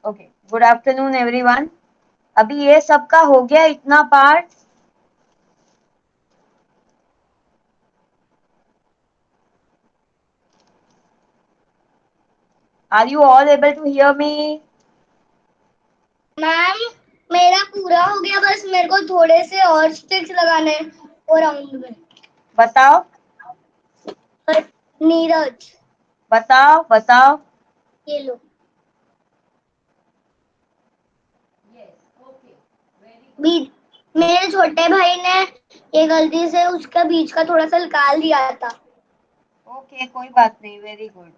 Okay, good afternoon everyone. अभी ये सबका हो गया इतना part? Are you all able to hear me? Ma'am मेरा पूरा हो गया, बस मेरे को थोड़े से और स्टिक्स लगाने और राउंड में। बताओ नीरज बताओ बताओ। ये लो। मेरे छोटे भाई ने ये गलती से उसका बीच का थोड़ा सा निकाल दिया था। ओके, कोई बात नहीं, वेरी गुड।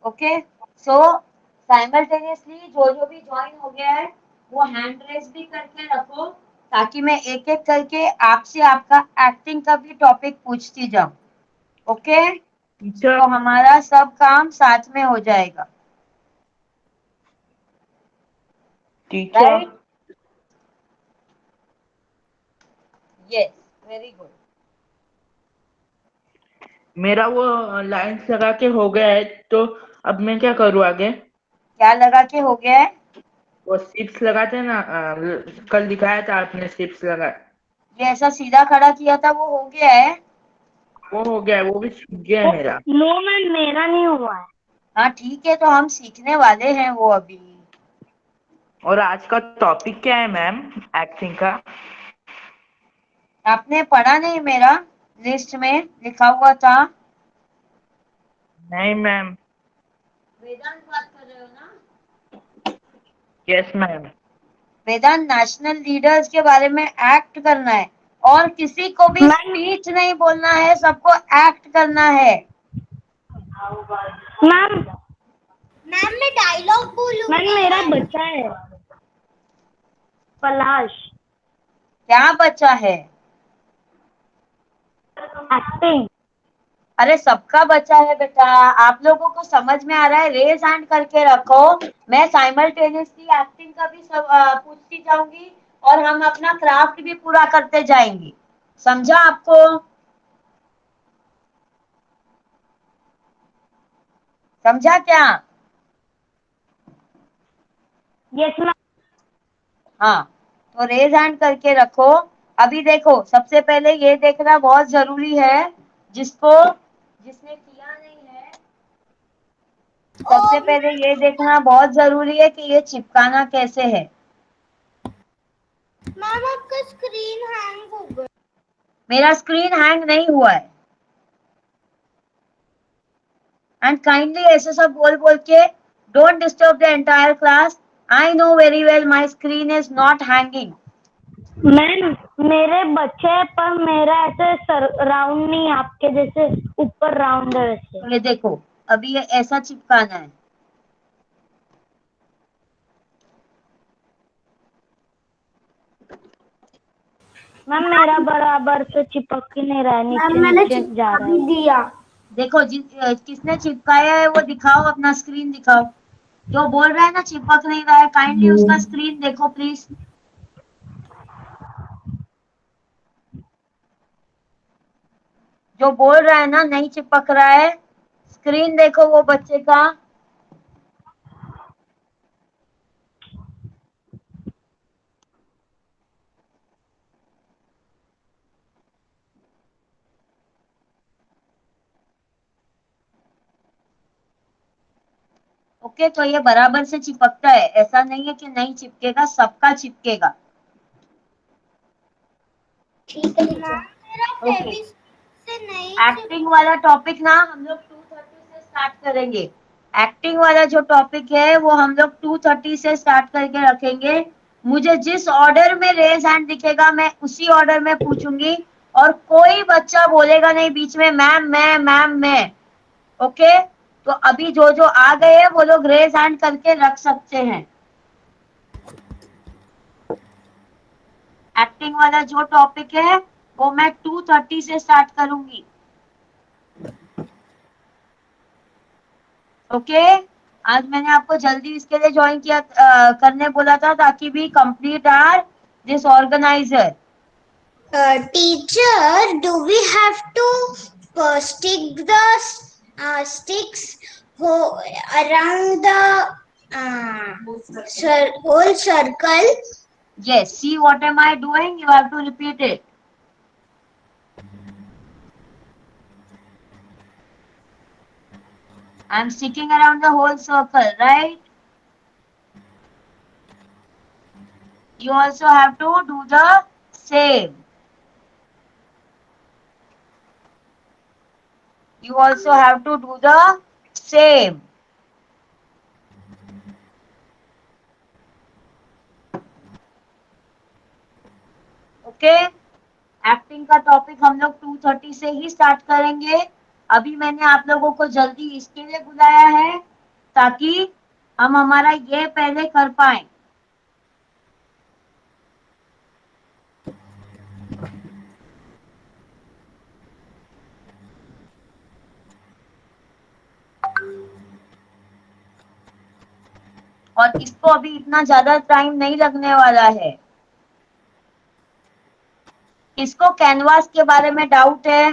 ओके, सो साइमल्टेनियसली जो जो भी ज्वाइन हो गया है वो हैंड रेस भी करके रखो, ताकि मैं एक एक करके आपसे आपका एक्टिंग का भी टॉपिक पूछती जाऊं। ओके, टीचर तो हमारा सब काम साथ में हो जाएगा। Teacher right? Yes, very good. मेरा वो लाइन्स लगा के हो गया है, तो अब मैं क्या करूँ आगे? क्या लगा के हो गया है? वो सिप्स लगाते हैं ना, कल दिखाया था आपने सिप्स लगा। ये ऐसा सीधा खड़ा किया था, वो हो गया है? वो हो गया है, वो भी सूख गया है मेरा। नो मैम, मेरा नहीं हुआ है। हाँ ठीक है, तो हम सीखने वाले हैं वो अभी। और आज का टॉपिक क्या है मैम, एक्टिंग का? आपने पढ़ा नहीं? मेरा लिस्ट में लिखा हुआ था। नहीं मैम। वेदांत बात कर रहे हो ना? Yes ma'am. Vedant, national leaders के बारे में एक्ट करना है, और किसी को भी स्पीच नहीं बोलना है, सबको एक्ट करना है। मैम मैम मैं डायलॉग बोलूंगी। मैम मेरा बच्चा है पलाश, क्या बचा है? एक्टिंग। अरे सबका बचा है बेटा, आप लोगों को समझ में आ रहा है? रेज हैंड करके रखो, मैं साइमल्टेनियसली एक्टिंग का भी सब पूछती जाऊंगी, और हम अपना क्राफ्ट भी पूरा करते जाएंगे। समझा आपको? समझा क्या? Yes ma'am. हाँ, तो रेज हैंड करके रखो। अभी देखो, सबसे पहले ये देखना बहुत जरूरी है, जिसने किया नहीं है, सबसे पहले ये देखना बहुत जरूरी है कि ये चिपकाना कैसे है। मैम आपका स्क्रीन हैंग हो गया। मेरा स्क्रीन हैंग नहीं हुआ है। एंड काइंडली ऐसे सब बोल बोल के don't disturb the entire class. I know very well my screen is not hanging. Ma'am मेरे बच्चे हैं, पर मेरा ऐसे राउंड नहीं, आपके जैसे ऊपर राउंड है वैसे। तो ये देखो, अभी ये ऐसा चिपकाना है। मैम मेरा बराबर से चिपक ही नहीं रहा है, नीचे नीचे जा रहा है। दिया। देखो, किसने चिपकाया है वो दिखाओ, अपना स्क्रीन दिखाओ। जो बोल रहा है ना चिपक नहीं रहा है, काइंडली उसका स्क्रीन देखो प्लीज। जो बोल रहा है ना नहीं चिपक रहा है, स्क्रीन देखो वो बच्चे का। ओके, तो ये बराबर से चिपकता है, ऐसा नहीं है कि नहीं चिपकेगा, सबका चिपकेगा। ठीक है मेरा ओके, से नहीं एक्टिंग वाला टॉपिक ना हम लोग 2:30 से स्टार्ट करेंगे। एक्टिंग वाला जो टॉपिक है वो हम लोग 2:30 से स्टार्ट करके रखेंगे। मुझे जिस ऑर्डर में रेज हैंड दिखेगा मैं उसी ऑर्डर में पूछूंगी, और कोई बच्चा बोलेगा नहीं बीच में मैम मैं, मैम मैं। ओके, तो अभी जो जो आ गए हैं वो लोग रेज हैंड करके रख सकते हैं। एक्टिंग वाला जो टॉपिक है वो मैं 2:30 से स्टार्ट करूंगी। ओके, आज मैंने आपको जल्दी इसके लिए ज्वाइन किया करने बोला था, ताकि भी complete are this organiser. Teacher, do we have to stick the sticks around the whole circle. Yes, see what am I doing? You have to repeat it. I'm sticking around the whole circle, right? You also have to do the same. You also have to do the same. Okay, acting का topic हम लोग 2:30 से ही start करेंगे। अभी मैंने आप लोगों को जल्दी इसके लिए बुलाया है ताकि हम हमारा ये पहले कर पाए। और इसको अभी इतना ज्यादा टाइम नहीं लगने वाला है। किसको कैनवास के बारे में डाउट है?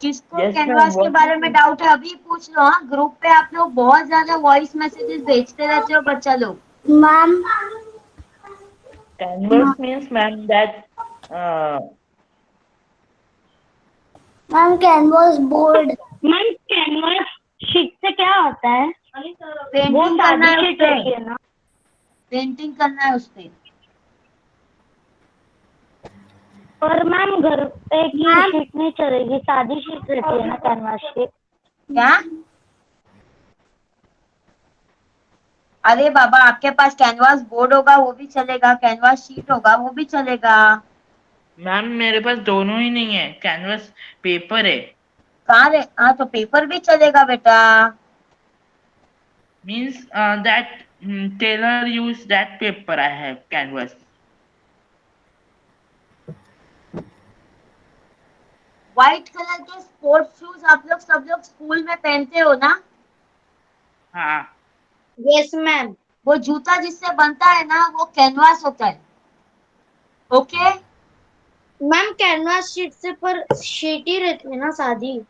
किसको Yes, कैनवास ma'am. के बारे में डाउट है? अभी पूछ लो। हाँ, ग्रुप पे आप लोग बहुत ज्यादा वॉइस मैसेजेस भेजते रहते हो बच्चा लोग। Ma'am Canvas means, ma'am, that ma'am canvas board. Ma'am canvas sheet से क्या होता है? वो पेंटिंग करना सादी है शीट उसपे, रहती है ना? पेंटिंग करना है उसपे। और मैम घर पे की शीट नहीं चलेगी, सादी शीट रहती है ना कैनवास शीट। क्या? अरे बाबा, आपके पास कैनवास बोर्ड होगा वो भी चलेगा, कैनवास शीट होगा वो भी चलेगा। मैम मेरे पास दोनों ही नहीं है, कैनवस पेपर है। कहाँ रे? हाँ तो पेपर भी चलेगा बेटा। Means that tailor use that paper I have canvas. White colour के स्पोर्ट्स शूज आप लोग सब लोग स्कूल में पहनते हो ना? हाँ Yes, ma'am. वो जूता जिससे बनता है ना वो कैनवास होता है। ओके, मैम कैनवास शीट से पर शीट ही रहती है ना सादी।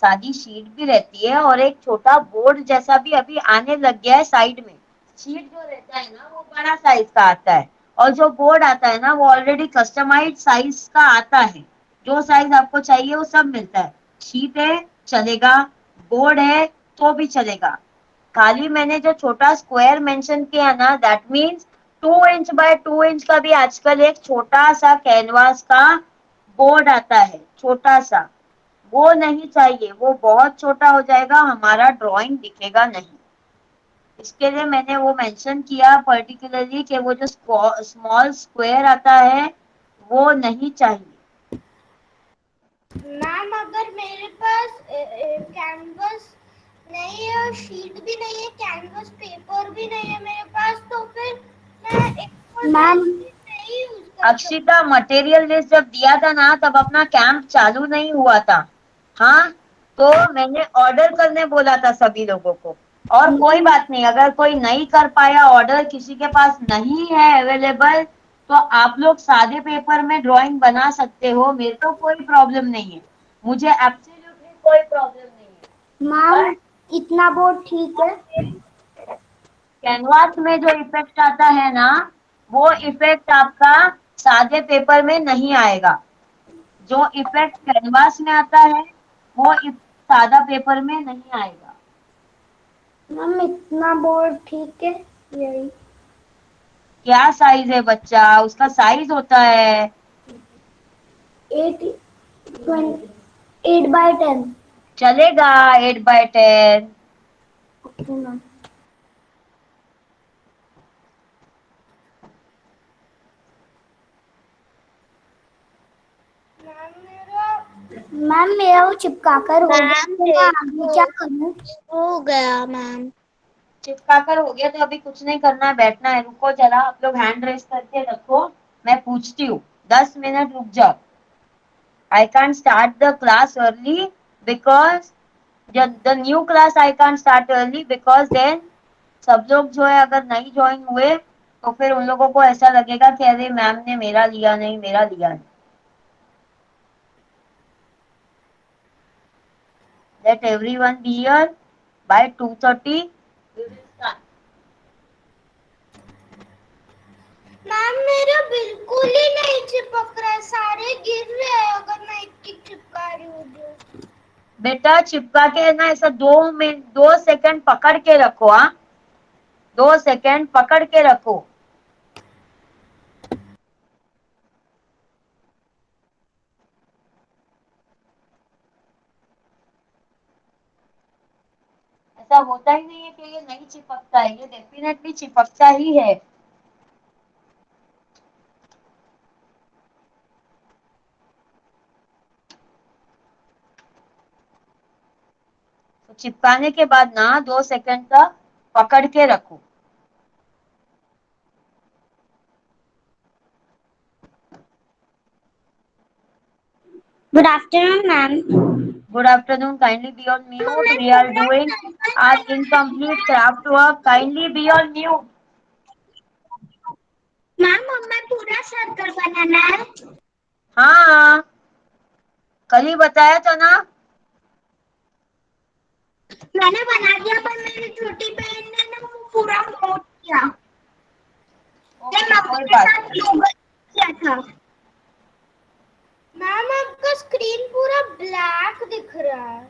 सादी शीट भी रहती है और एक छोटा बोर्ड जैसा भी अभी आने लग गया है साइड में। शीट जो रहता है ना वो बड़ा साइज का आता है और जो बोर्ड आता है ना वो ऑलरेडी कस्टमाइज्ड साइज का आता है। जो साइज आपको चाहिए वो सब मिलता है। शीट है चलेगा, बोर्ड है तो भी चलेगा। खाली मैंने जो छोटा स्क्वायर मेंशन किया ना that means 2 inch by 2 inch का भी आजकल एक छोटा सा कैनवास का बोर्ड आता है, छोटा सा। वो नहीं चाहिए, वो बहुत छोटा हो जाएगा, हमारा ड्राइंग दिखेगा नहीं। इसके लिए मैंने वो मेंशन किया पर्टिकुलरली कि वो जो स्मॉल स्क्वायर आता है वो नहीं चाहिए। मैम अगर मेरे पास कैनवस नहीं है और शीट भी नहीं है, कैनवस पेपर भी नहीं है मेरे पास, तो फिर मैं मैम नहीं यूज कर अक्षिता, मटेरियल लिस्ट जब दिया था ना तब अपना कैंप चालू नहीं हुआ था। हाँ, तो मैंने ऑर्डर करने बोला था सभी लोगों को। और कोई बात नहीं, अगर कोई नहीं कर पाया ऑर्डर, किसी के पास नहीं है अवेलेबल, तो आप लोग सादे पेपर में ड्राइंग बना सकते हो। मेरे को कोई प्रॉब्लम नहीं है, मुझे एब्सोल्युटली कोई प्रॉब्लम नहीं है। मैम इतना बोर्ड ठीक है? कैनवास में जो इफेक्ट आता है ना वो इफेक्ट आपका सादे पेपर में नहीं आएगा। जो इफेक्ट कैनवास में आता है वो सादा पेपर में नहीं आएगा। मैम इतना बोर्ड ठीक है? यही क्या साइज है बच्चा? उसका साइज होता है 8/10। चलेगा 8/10। Okay ma'am. मैम मेरा वो चिपका कर हो गया, मैम, मैं आगे क्या करूँ? हो गया मैम। चिपका कर हो गया तो अभी कुछ नहीं करना है, बैठना है। रुको जरा, आप लोग हैंड रेस करके रखो, मैं पूछती हूँ। 10 मिनट रुक जाओ। I can't start the class early because the new class I can't start early because then सब लोग जो है अगर नहीं ज्वाइन हुए तो फिर उन लोगों को ऐसा लगेगा कि अरे मैम ने मेरा लिया नहीं, मेरा लिया नहीं। Let everyone be here by 2:30. We will start. Ma'am मेरा बिल्कुल ही नहीं चिपक रहा है, सारे गिर रहे हैं अगर मैं एक चिपका रही हूँ तो। बेटा चिपका के ना ऐसा 2 मिनट 2 सेकंड पकड़ के रखो। हाँ 2 सेकंड पकड़ के रखो। ऐसा होता ही नहीं है कि ये नहीं चिपकता है, ये डेफिनेटली चिपकता ही है। तो चिपकाने के बाद ना 2 सेकंड तक पकड़ के रखो। Good afternoon ma'am. Good afternoon. Kindly be on mute. We are doing our incomplete craft work. Kindly be on mute. Ma'am हमें पूरा सर्कल बनाना है। हाँ कल ही बताया था ना। मैंने बना दिया पर मेरी छोटी बहन ने ना वो पूरा नोट किया। ओके मम्मी कोई के बात साथ गूगल किया था। मैम आपका स्क्रीन पूरा ब्लैक दिख रहा है।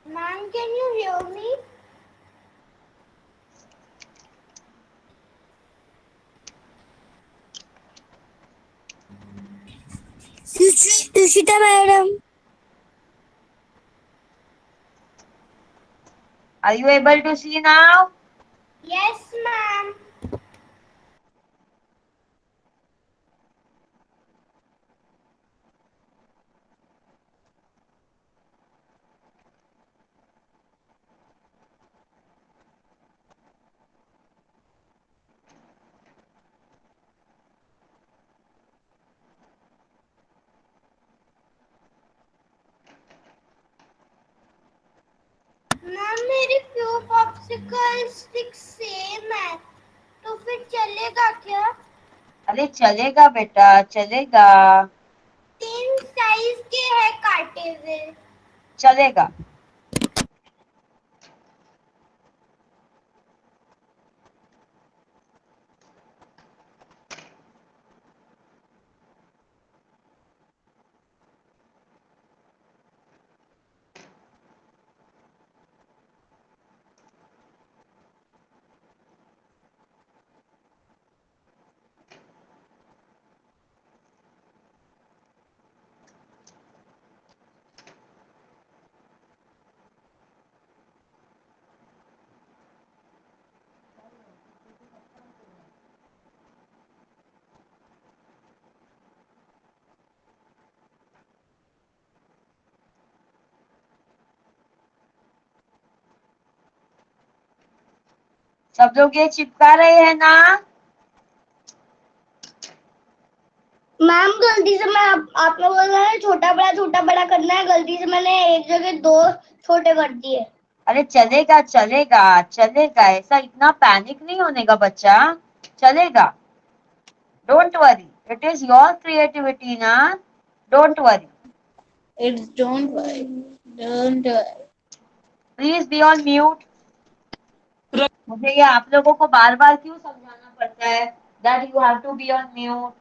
Ma'am can you hear me? Sushita madam. Are you able to see now? Yes ma'am. Ma'am मेरी फ्यू पॉप्सिकल स्टिक सेम है तो फिर चलेगा क्या? अरे चलेगा बेटा चलेगा। 3 साइज के है काटे हुए। चलेगा। सब लोग ये चिपका रहे हैं ना? मैम गलती से मैं आपने बोला है छोटा बड़ा करना है, गलती से मैंने एक जगह 2 छोटे कर दिए। अरे चलेगा चलेगा चलेगा, ऐसा इतना पैनिक नहीं होने का बच्चा, चलेगा। Don't worry, it is your creativity ना, don't worry. It's don't worry. Please be on mute. मुझे ये आप लोगों को बार बार क्यों समझाना पड़ता है that you have to be on mute.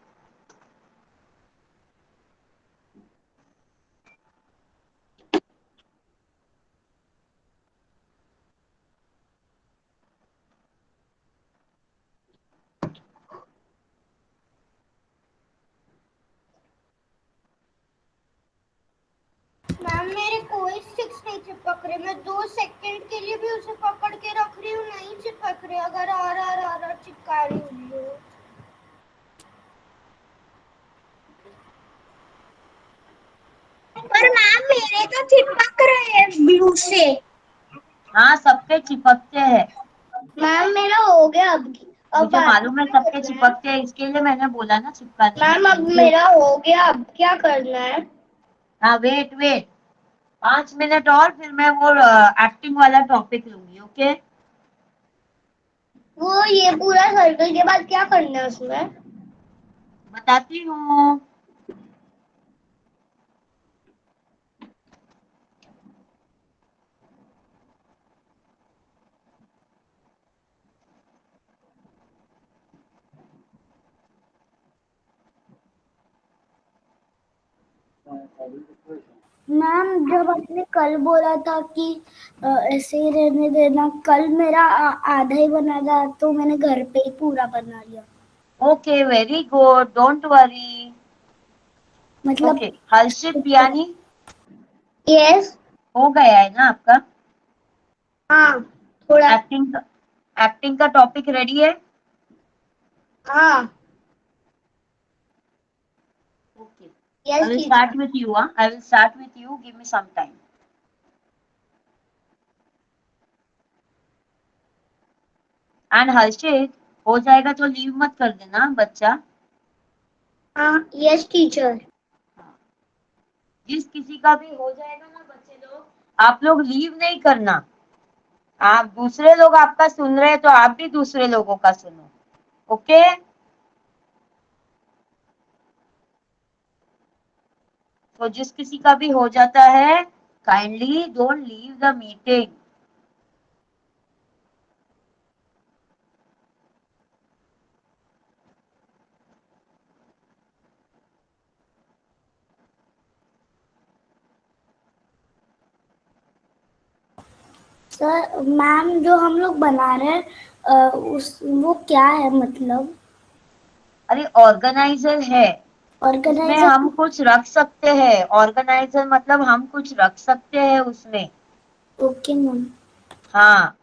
Ma'am मेरे कोई स्टिक्स नहीं चिपक रहे, मैं 2 सेकंड के लिए भी उसे पकड़ के रख रही हूँ, नहीं चिपक रहे। अगर आ चिपका रही हूँ। पर मैम मेरे तो चिपक रहे हैं ब्लू से। हाँ सबके चिपकते हैं। मैम मेरा हो गया अब मुझे मालूम है सबके चिपकते हैं, इसके लिए मैंने बोला ना चिपकाने के मैम अब लिए। मेरा हो गया, अब क्या करना है? हाँ वेट वेट 5 मिनट और फिर मैं वो एक्टिंग वाला टॉपिक लूंगी। ओके वो ये पूरा सर्कल के बाद क्या करना है उसमें? बताती हूँ। मैम जब आपने कल बोला था कि ऐसे ही रहने देना, कल मेरा आधा ही बना था तो मैंने घर पे ही पूरा बना लिया। Okay, very good, don't worry. मतलब ओके, हर्षित पियानी यस। हो गया है ना आपका? हाँ थोड़ा। एक्टिंग का टॉपिक रेडी है? हाँ Okay. I yes will teacher. start with you. I will start with you. Give me some time. And हर्षित, हो जाएगा तो लीव मत कर देना बच्चा। हाँ यस टीचर। जिस किसी का भी हो जाएगा ना बच्चे लोग, आप लोग लीव नहीं करना। आप दूसरे लोग आपका सुन रहे हैं तो आप भी दूसरे लोगों का सुनो। ओके? तो जिस किसी का भी हो जाता है, kindly don't leave the meeting. Sir ma'am जो हम लोग बना रहे हैं उस वो क्या है मतलब? अरे ऑर्गेनाइजर है, उसमें ऑर्गेनाइजर। हम कुछ रख सकते हैं। ऑर्गेनाइजर मतलब हम कुछ रख सकते हैं उसमें। Okay ma'am. हाँ।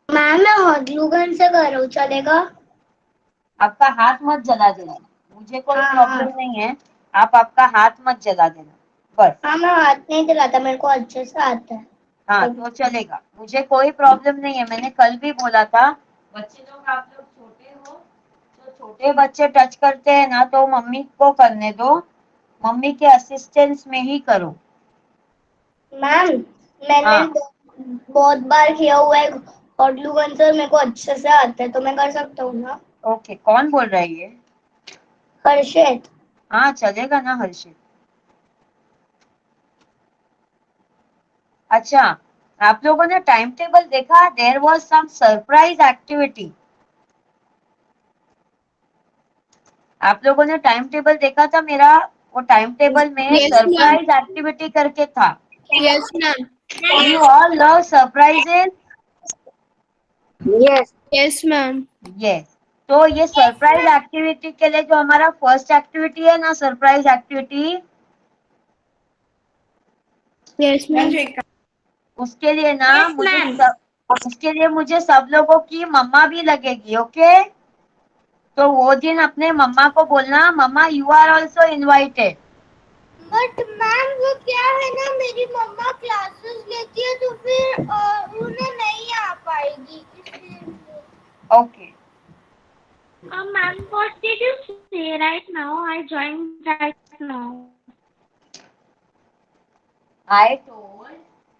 मैम मैं हॉट ग्लू गन से कर रहा हूँ, चलेगा? आपका हाथ मत जला देना, मुझे कोई हाँ हाँ। प्रॉब्लम नहीं है। आप आपका हाथ मत जला देना बस। हाँ मैं हाथ नहीं जलाता, मेरे को अच्छे से आता है। हाँ तो चलेगा, मुझे कोई प्रॉब्लम नहीं है। मैंने कल भी बोला था, बच्चे लोग आप लोग छोटे हो, तो छोटे बच्चे टच करते हैं ना तो मम्मी को करने दो, मम्मी के असिस्टेंस में ही करो। मैम मैंने हाँ बहुत बार किया हुआ है हॉट ग्लू गन से, मेरे को अच्छे से आता है तो मैं कर सकता हूँ ना? ओके, कौन बोल रहा है ये? हर्षित। हाँ चलेगा ना हर्षित। अच्छा, आप लोगों ने टाइम टेबल देखा? There was some surprise activity. आप लोगों ने टाइम टेबल देखा था मेरा? वो टाइम टेबल में Yes, ma'am. सरप्राइज एक्टिविटी करके था। Yes, ma'am. You all love surprises? Yes. Yes, ma'am. Yes. तो ये सरप्राइज एक्टिविटी के लिए जो हमारा फर्स्ट एक्टिविटी है ना, सरप्राइज एक्टिविटी, Yes, ma'am. उसके लिए ना Yes, मुझे ma'am. उसके लिए मुझे सब लोगों की मम्मा भी लगेगी। ओके? तो वो दिन अपने मम्मा को बोलना, mamma you are also invited. But ma'am वो क्या है ना, मेरी मम्मा क्लासेस लेती है तो फिर उन्हें नहीं आ पाएगी इसलिए। Okay. Ma'am, what did you say right now? I joined right now. I told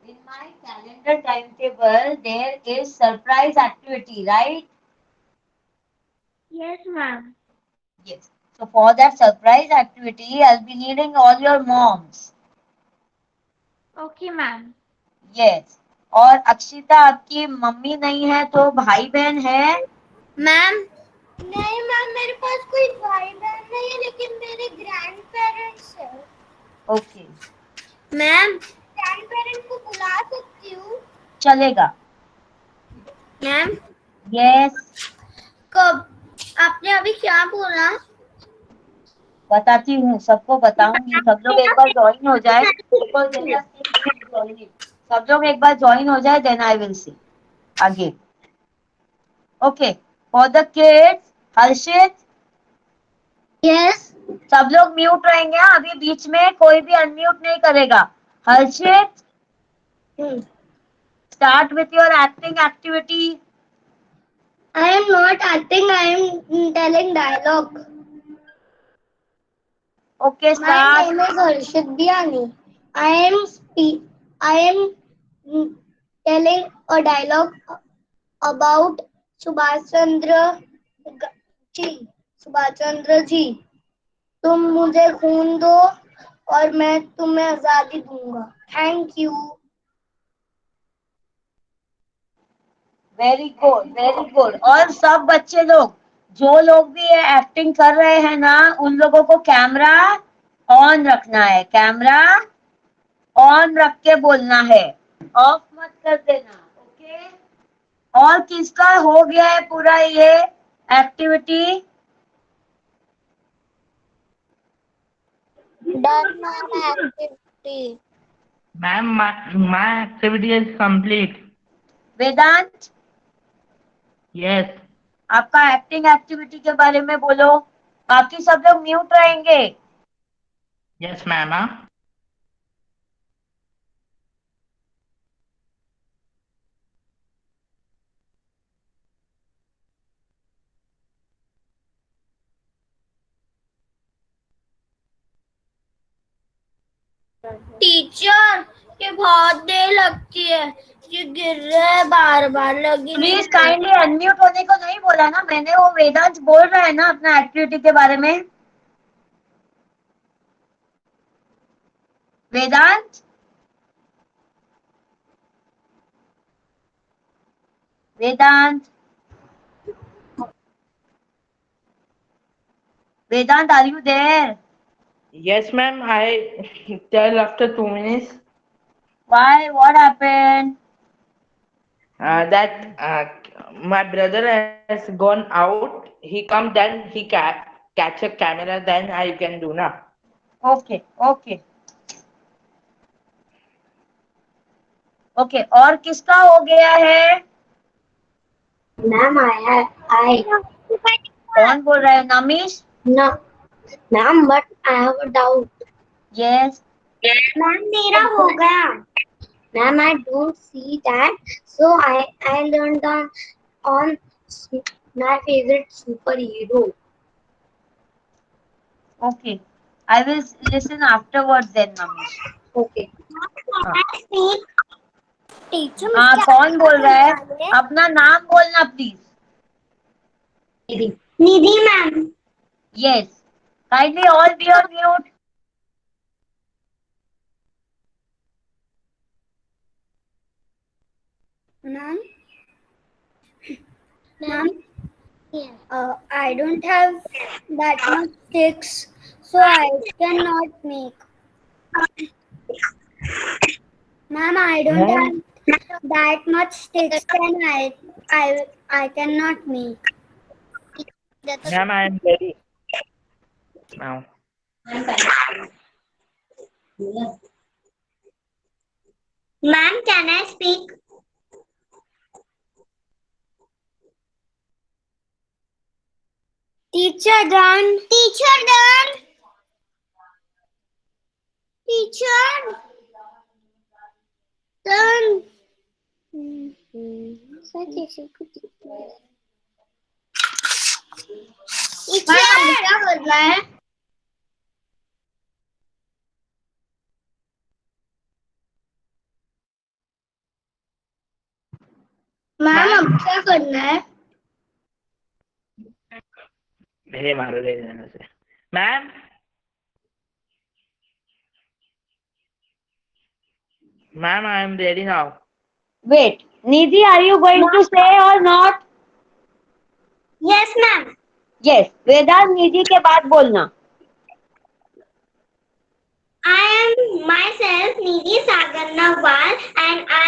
in my calendar timetable there is surprise activity, right? Yes, ma'am. Yes. So for that surprise activity, I'll be needing all your moms. Okay, ma'am. Yes. और अक्षिता आपकी mummy नहीं है तो भाई बहन है? Ma'am नहीं ma'am, मेरे पास कोई भाई बहन नहीं है लेकिन मेरे ग्रैंड पेरेंट्स है। ओके। मैम ग्रैंड पेरेंट्स को बुला सकती हूँ? चलेगा। Ma'am yes. कब? आपने अभी क्या बोला? बताती हूँ, सबको बताऊंगी। सब लोग एक बार ज्वाइन हो जाए, बिकॉज सब लोग एक बार ज्वाइन हो जाए, देन आई विल सी आगे। Okay, for the kids, Harshit yes. सब लोग म्यूट रहेंगे। अभी बीच में कोई भी अनम्यूट नहीं करेगा। हर्षित Start with your acting activity. I am not acting. I am telling dialogue. Okay, My start. name is Harshit Biani. I am telling a dialogue about Subhash Chandra ji. Subhash Chandra ji, तुम मुझे खून दो और मैं तुम्हें आजादी दूंगा. Thank you. Very good, very good. और सब बच्चे लोग, जो लोग भी ये एक्टिंग कर रहे हैं ना, उन लोगों को कैमरा ऑन रखना है. कैमरा ऑन रख के बोलना है, ऑफ मत कर देना. ओके. और किसका हो गया है पूरा ये activity? Done my activity. Ma'am, my activity is complete. Vedant, Yes. आपका एक्टिंग एक्टिविटी के बारे में बोलो. बाकी सब लोग म्यूट रहेंगे. Yes, ma'am. Huh? टीचर, ये बहुत देर लगती है. ये गिर रहा है बार बार. लगी नहीं. प्लीज काइंडली अनम्यूट होने को नहीं बोला ना मैंने. वो वेदांत बोल रहा है ना अपना एक्टिविटी के बारे में. Vedant, Vedant, Vedant, are you there? Yes, ma'am. I tell after 2 minutes. Why? What happened? That my brother has gone out. He come, then he catch a camera. Then I can do na. Okay okay okay. और किसका हो गया है? Ma'am आई कौन बोल रहा है? नमीश. ना ma'am, but I have a doubt. Yes. Ma'am मेरा हो गया. Ma'am I don't see that, so I learn on my favorite superhero. Okay, I will listen afterwards then. Namish. Okay. Teacher, हाँ, कौन बोल रहा है? अपना नाम बोलना please. Nidhi ma'am. Yes. Kindly all be on mute. Ma'am, I don't have that much sticks, so I cannot make. Ma'am, I don't have that much sticks, and I cannot make. Ma'am, I am ready now. Ma'am, can I speak? Teacher done. Teacher done. Teacher done. क्या करना है? Ma'am अब क्या करना है? मेरे मारो दे देने से. Ma'am. Ma'am, I am ready now. Wait, Nidhi, are you going to say or not? Yes, ma'am. Yes. Vedant, Nidhi के बाद बोलना. I am myself Nidhi Sagar Nawal, and I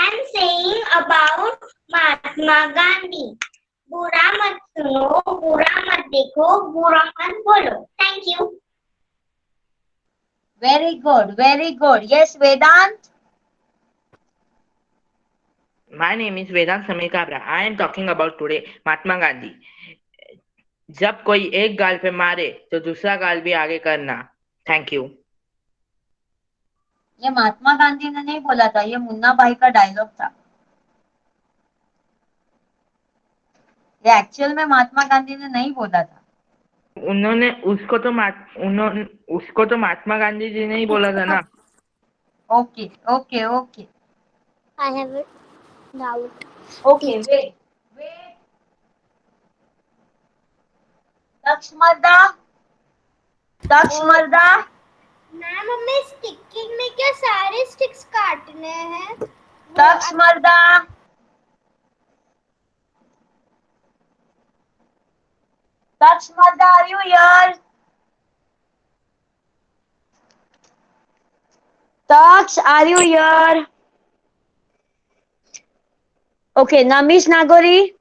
am saying about Mahatma Gandhi. बुरा मत सुनो, बुरा मत देखो, बुरा मत बोलो. Thank you. Very good, very good. Yes, Vedant. My name is Vedant Samir Kabra. I am talking about today Mahatma Gandhi. जब कोई एक गाल पे मारे तो दूसरा गाल भी आगे करना. Thank you. ये महात्मा गांधी ने नहीं बोला था, ये मुन्ना भाई का डायलॉग था। ये एक्चुअल में महात्मा गांधी ने नहीं बोला था। उन्होंने उसको तो महात्मा गांधी जी ने ही बोला था ना। Okay okay okay I have a doubt. Okay wait wait. Lakshmada Lakshmada ma'am हमें स्टिकिंग में क्या सारे स्टिक्स काटने हैं? Lakshmada Lakshmada are you here? Taks, are you here? Okay, Namish Nagori.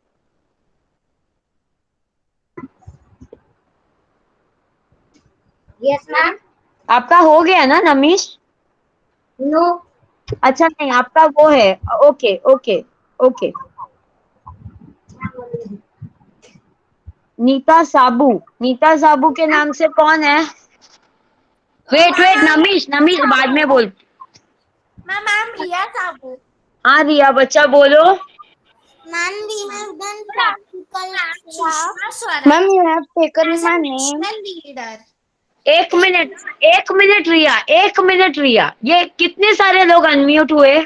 Yes, ma'am. आपका हो गया ना नमीश? No. अच्छा नहीं, आपका वो है। Okay okay okay. Neeta Sabu के नाम से कौन है? वेट वेट नमीश बाद में बोल। मैम रिया साबू। हाँ रिया बच्चा बोलो। Ma'am, we have done practical class. Ma'am, you have taken my name. Leader. एक मिनट रिया, ये कितने सारे लोग अनम्यूट हुए?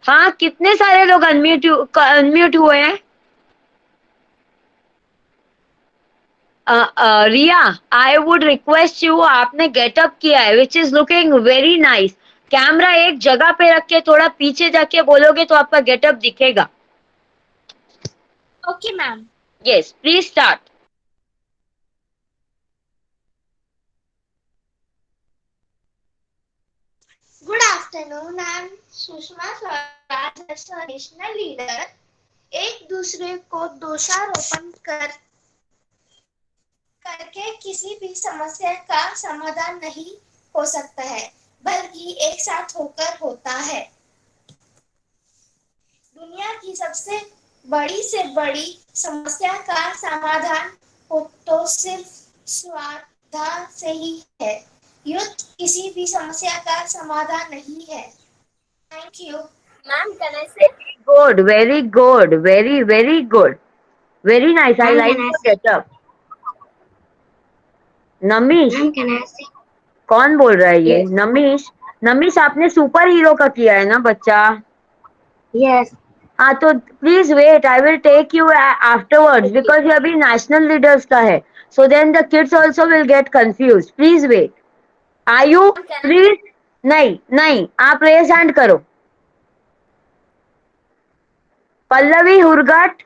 हाँ कितने सारे लोग अनम्यूट हुए हैं? रिया आई वुड रिक्वेस्ट यू, आपने गेटअप किया है which is looking very nice. Camera एक जगह पे रख के थोड़ा पीछे जाके बोलोगे तो आपका गेटअप दिखेगा। Okay, ma'am. Yes please start. Good afternoon. I am Sushma Swaraj as a national leader. एक दूसरे को दोषारोपण करके किसी भी समस्या का समाधान नहीं हो सकता है, बल्कि एक साथ होकर होता है। दुनिया की सबसे बड़ी से बड़ी समस्या का समाधान हो तो सिर्फ स्वार्थ से ही है। युद्ध किसी भी समस्या का समाधान नहीं है। Thank you ma'am. Can I say good, very good, very good, very nice. I like your getup. Namish कौन बोल रहा है ये? नमीश आपने सुपर हीरो का किया है ना बच्चा? Yes. हाँ तो please wait, I will take you afterwards because ये अभी नेशनल लीडर्स का है, so then the kids also will get confuse. Please wait. Are you please? नहीं आप रेज हैंड करो। Pallavi हुरगट।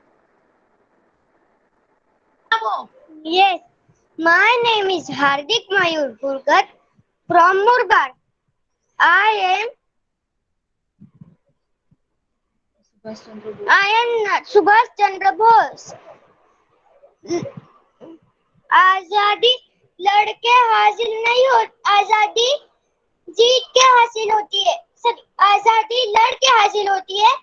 Yes, my name is Hardik Mayur Purgat from Murbar. I am Subhash Chandra Bose. आजादी लड़के हासिल नहीं हो, आजादी जीत के हासिल होती है। आजादी लड़के हासिल होती है,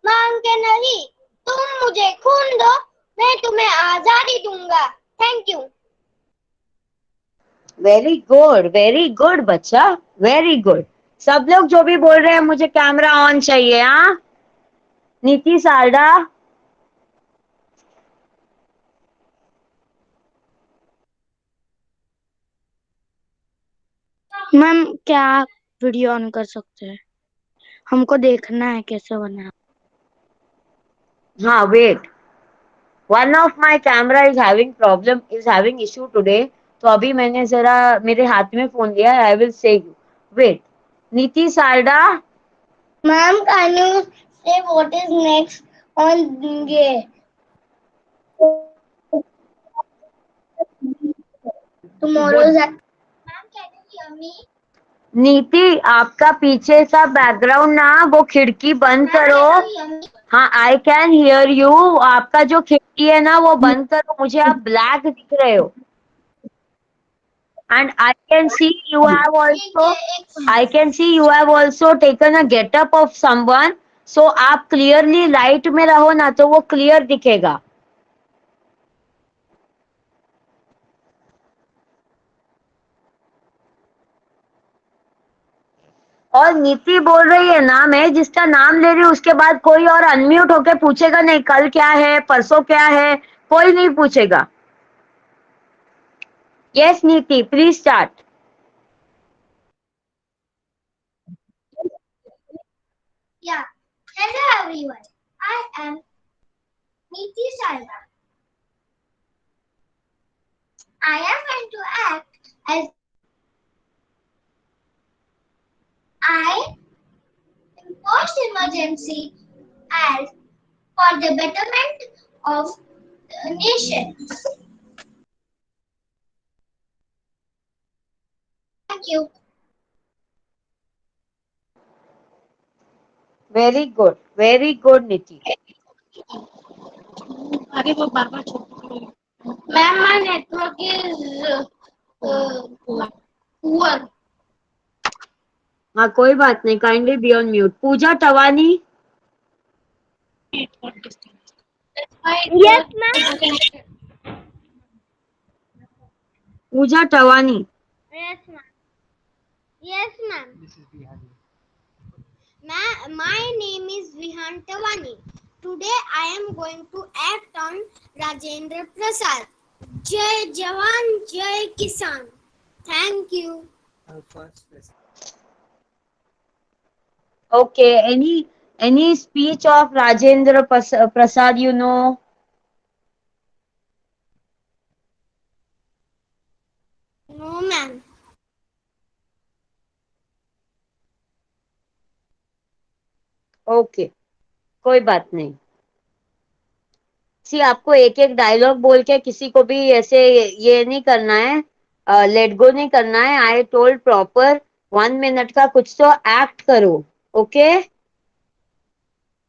मांग के नहीं। तुम मुझे खून दो, मैं तुम्हें आजादी दूंगा। Thank you. वेरी गुड बच्चा, वेरी गुड। सब लोग जो भी बोल रहे हैं मुझे कैमरा ऑन चाहिए। हाँ नीति सारडा। मैम क्या आप वीडियो ऑन कर सकते हैं? हमको देखना है कैसे बना। हाँ wait, one of my camera is having issue today, तो अभी मैंने जरा मेरे हाथ में फोन लिया है। I will say you wait. Niti Sarda. Ma'am can you say what is next on ये tomorrow's? Ma'am can you hear me? Niti आपका पीछे का बैकग्राउंड ना, वो खिड़की बंद करो। हाँ आई कैन हियर यू। आपका जो खिड़की है ना वो बंद करो, मुझे आप ब्लैक दिख रहे हो। And I can see you have also taken a get up of someone. So आप clearly light में रहो ना तो वो clear दिखेगा। और नीति बोल रही है ना, मैं जिसका नाम ले रही हूँ उसके बाद कोई और अनम्यूट होके पूछेगा नहीं, कल क्या है, परसों क्या है, कोई नहीं पूछेगा. यस नीति, please start. Yeah. Hello everyone. I am Niti Sarda. I am going to act as I in post emergency as for the betterment of the nation. Thank you. Very good नीति. Ma'am, my network is poor. हाँ कोई बात नहीं, kindly be on mute. Pooja Tawani. Yes, ma'am. Pooja Tawani. Yes, ma'am. Yes, ma'am. My name is Vihan Tawani. Today I am going to act on Rajendra Prasad. Jai Jawan, Jai Kisan. Thank you. Okay, any speech of Rajendra Prasad you know? No, ma'am. Okay, कोई बात नहीं. सी आपको एक एक dialogue बोल के किसी को भी ऐसे ये नहीं करना है, लेट गो नहीं करना है. आई टोल्ड प्रॉपर 1 मिनट का कुछ तो एक्ट करो. ओके.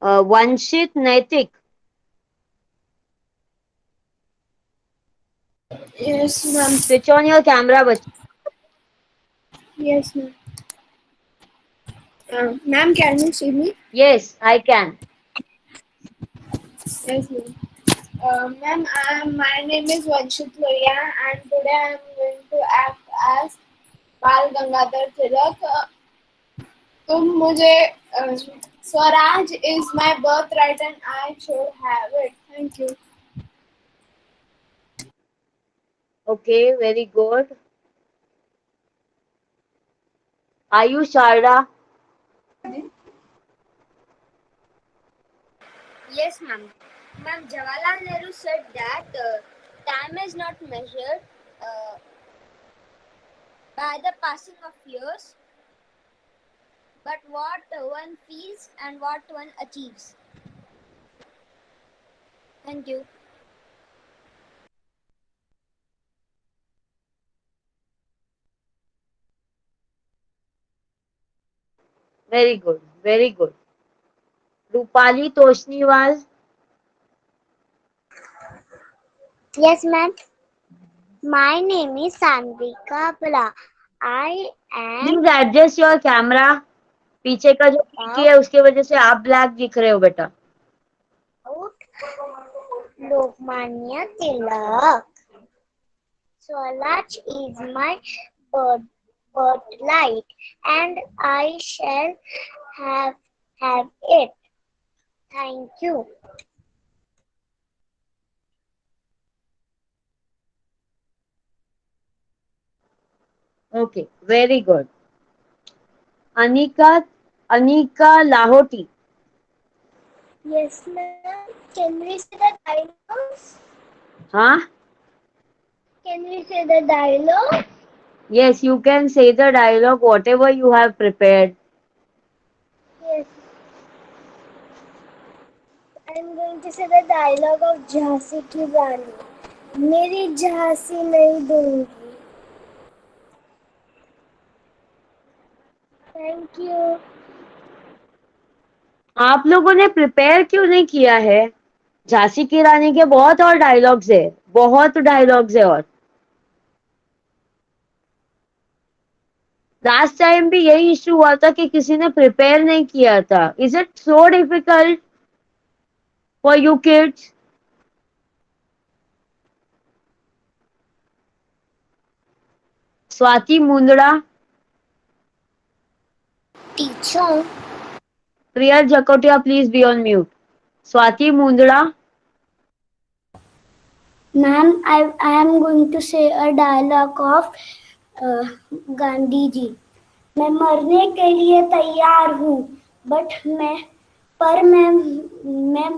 वंशित नैतिक. Yes, ma'am. Switch on your camera बच्चे. Yes, ma'am. Ma'am, can you see me? Yes I can. Yes, ma'am. Ma'am, my name is Vanshit Loya, and today I am going to act as Bal Gangadhar Tilak. तुम मुझे Swaraj is my birthright and I should have it. Thank you. Okay, very good. Ayush Sharda. Yes, ma'am. Ma'am, Jawaharlal Nehru said that time is not measured by the passing of years, but what one feels and what one achieves. Thank you. Very good, very good. Rupali Toshniwal. Yes, ma'am. My name is Sandrika Bala. I am please adjust your camera. पीछे का जो खिड़की है उसके वजह से आप black दिख रहे हो बेटा. Lokmanya Tilak. Swaraj is my birthright, and I shall have it. Thank you. Okay, very good. Anika Lahoti. Yes, ma'am. Can we say the dialogues? हाँ. Can we say the dialogue? Yes, you can say the dialogue whatever you have prepared. Yes. I'm going to say the dialogue of Jhansi की रानी. मेरी झांसी नहीं दूंगी. Thank you. आप लोगों ने prepare क्यों नहीं किया है? झांसी की रानी के बहुत और डायलॉग्स है, बहुत डायलॉग्स है. और लास्ट टाइम भी यही इशू हुआ था कि किसी ने प्रिपेयर नहीं किया था. Is it so difficult for you kids? Swati Mundra. हूँ। Priya Jakotia, please be on mute. Swati Mundra. Ma'am I am going to say a dialogue of Gandhi ji. मैं मरने के लिए तैयार हूँ पर मैं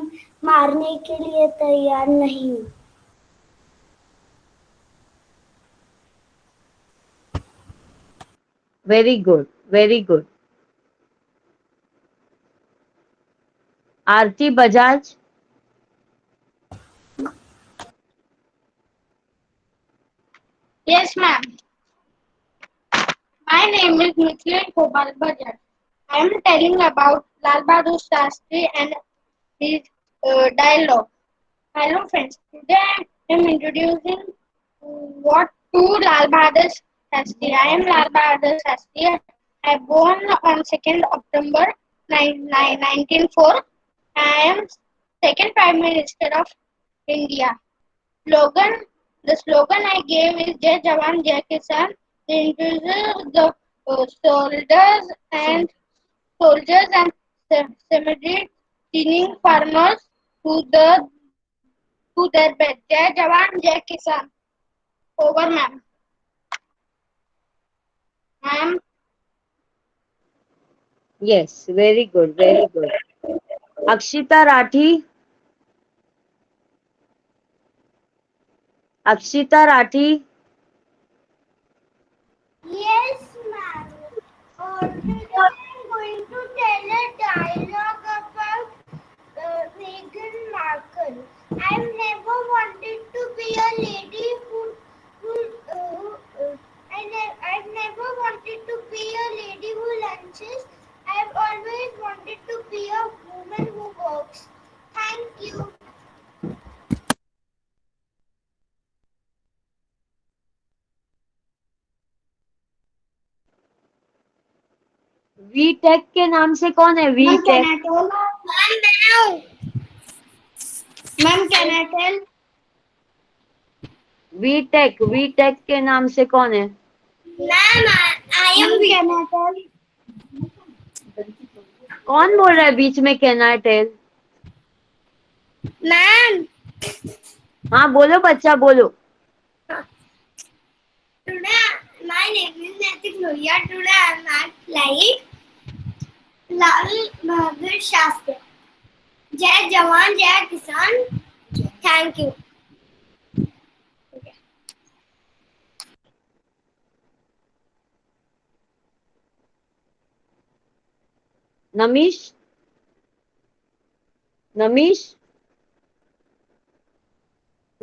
मारने के लिए तैयार नहीं हूँ। Very good, very good. Aarti Bajaj. Yes, ma'am. My name is Mithilin Gopal Bajaj. I am telling about Lal Bahadur Shastri and his dialogue. Hello, friends. Today I am introducing what to Lal Bahadur Shastri. I am Lal Bahadur Shastri. I born on 2nd October 1904. I am second Prime Minister of India. The slogan I gave is Jai Jawan, Jai Kisan. It introduces the soldiers and cemetery cleaning farmers to their bed. Jai Jawan, Jai Kisan. Over, ma'am. Ma'am. Yes, very good, very good. Akshita Rathi. Akshita Rathi. Yes, ma'am. Today I'm going to tell a dialogue about Meghan Markle. I've never wanted to be a lady I've never wanted to be a lady who lunches. I've always wanted to be a woman who works. Thank you. Vtech के नाम से कौन है? Vtech. Ma'am, can I tell? Vtech के नाम से कौन है? Ma'am, I am. Can I tell? कौन बोल रहा है बीच में? Can I tell? Ma'am, हाँ बोलो बच्चा, बोलो. today my name is Naitik Lohiya. Today I am not like Lal Bahadur Shastri. Jai Jawan, Jai Kisan. Thank you. Namish.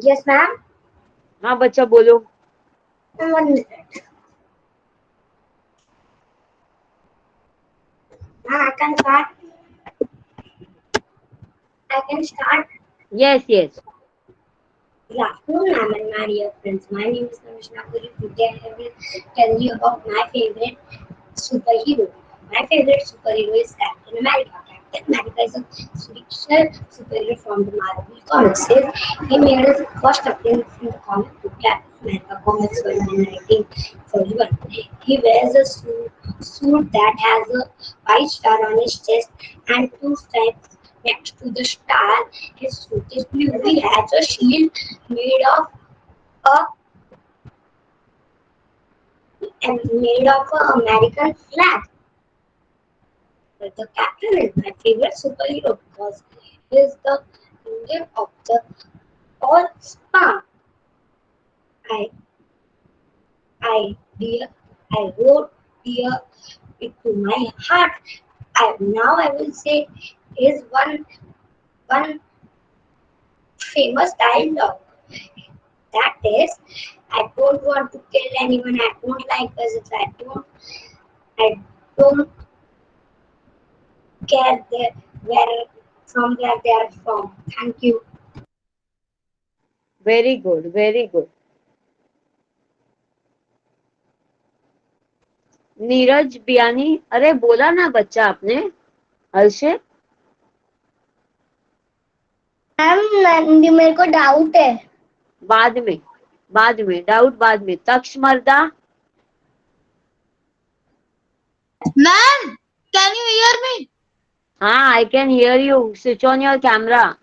Yes, ma'am. हाँ बच्चा बोलो. 1 minute. I can start. Yes. Good afternoon, ma'am and my dear friends. My name is Namish Naguri. Today I will tell you about my favorite superhero. My favorite superhero is Captain America. Captain America is a fictional superhero from the Marvel comics. He made his first appearance in the comic book Captain America comics in 1941. He wears a suit that has a white star on his chest and 2 stripes next to the star. His suit is blue. He has a shield made of a American flag. But the captain is my favorite superhero because he is the engine of the all spark. I wrote dear it to my heart. I will say is one famous dialogue. That is, I don't want to kill anyone. I don't like visits. I don't care where they are from. Thank you. Very good, very good. Neeraj Biyani. अरे बोला ना बच्चा आपने. हर्षित. Ma'am, मेरे को doubt है. बाद में डाउट बाद में. तक्ष मर्दा. Ma'am Can you hear me? हाँ, I can hear you. Switch on your camera.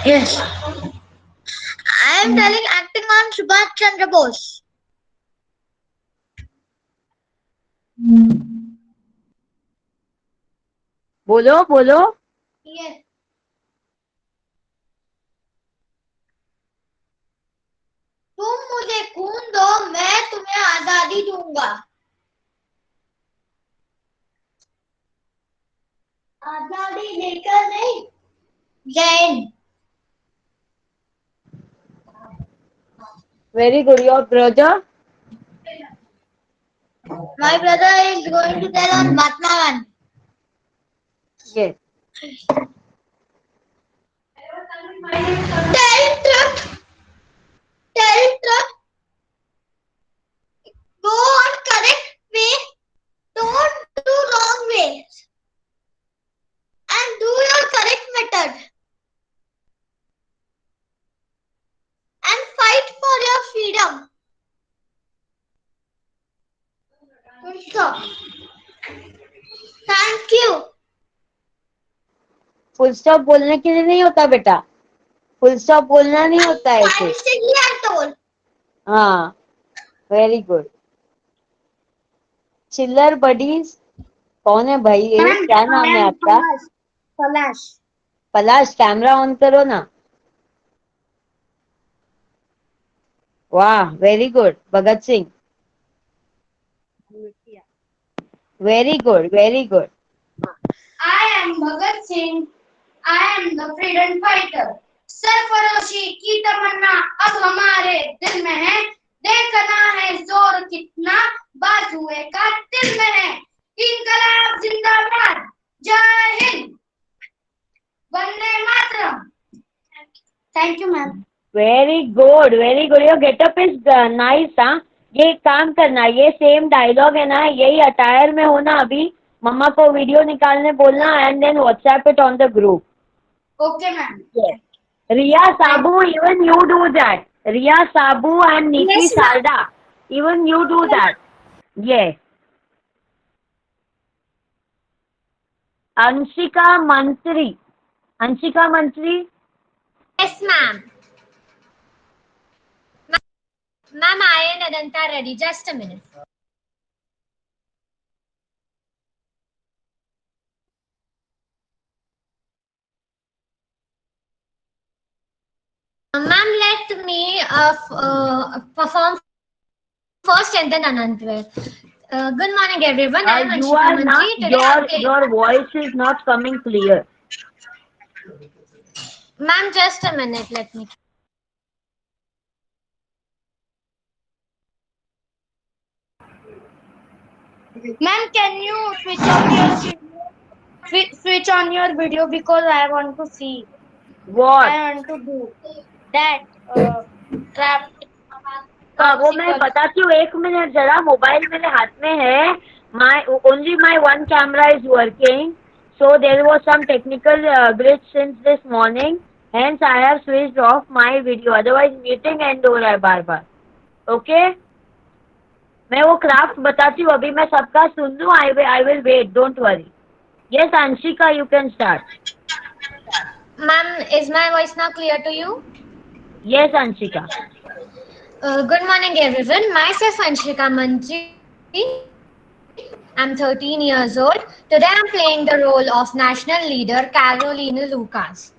Yes. I am telling acting on Subhash Chandra Bose. बोलो बोलो. Yes. तुम मुझे खून दो, मैं तुम्हें आजादी दूंगा. आजादी लेकर नहीं, Jain. Very good. Your brother? My brother is going to tell on Mahatma Gandhi. Yes. Tell truth. Tell truth. Go on correct way. Don't do wrong ways. And do your correct method. And fight for your freedom. Full stop. Thank you. Full stop बोलने के लिए नहीं होता बेटा. Full stop बोलना नहीं होता है ऐसे. Mistakenly I told. हाँ, वेरी गुड. चिल्लर बडीज कौन है भाई ये? क्या नाम है आपका? Palash. पलाश, कैमरा ऑन करो ना. वाह, very good. Bhagat Singh, very good, very good. I am Bhagat Singh. I am the freedom fighter. सरफरोशी की तमन्ना अब हमारे दिल में है. देखना है जोर कितना बाजुए का दिल में है. इनकलाब जिंदाबाद. जय Hind. Vande Mataram. Thank you, ma'am. Very good, very good. Your getup is nice. हाँ, ये एक काम करना, ये सेम डायलॉग है ना, यही अटायर में हो ना अभी. मम्मा को वीडियो निकालने बोलना and then WhatsApp it on the group. Okay, ma'am. Riya Sabu, even you do that. Riya Sabu and Niti Yes, ma'am. Sarda, even you do that. Yes. Anshika Mantri. Anshika Mantri. Yes, ma'am. Ma'am, I and Adanta are ready. Just a minute. Ma'am, let me perform first and then Anant will. Good morning, everyone. I am You Anshika are not. Mantri. Today I'm playing- Your voice is not coming clear. Ma'am, just a minute. Let me. Ma'am, can you switch on your video because I want to see. What? I want to do that craft. हाँ, वो मैं बताती हूँ. एक minute जरा. Mobile मेरे हाथ में है. Only my one camera is working. So there was some technical glitch since this morning. Hence I have switched off my video. Otherwise meeting end हो रहा है बार बार. Okay? मैं वो क्राफ्ट बताती हूँ. अभी मैं सबका सुन लूँ. I will wait. Don't worry. Yes, Anshika, you can start. Ma'am, is my voice now clear to you? Yes, Anshika. Good morning, everyone. Myself, Anshika Mantri. I'm 13 years old. Today, I'm playing the role of national leader Carolina Lucas.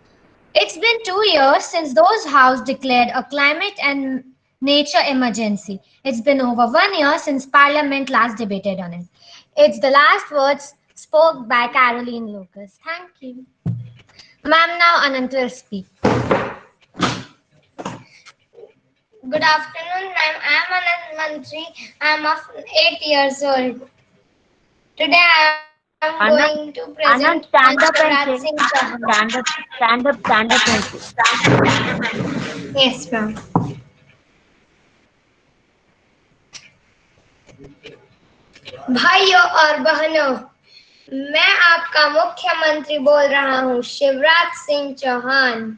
It's been 2 years since those House declared a climate and nature emergency. It's been over 1 year since Parliament last debated on it. It's the last words spoke by Caroline Lucas. Thank you. Ma'am, now Anant will speak. Good afternoon, ma'am. I am Anand Mantri. I am of 8 years old. Today I am Anand, going to present Anand, stand up and Shivraj sing. Singh Chauhan. Stand up and sing. Yes, ma'am. भाइयों और बहनों, मैं आपका मुख्यमंत्री बोल रहा हूँ, शिवराज सिंह चौहान।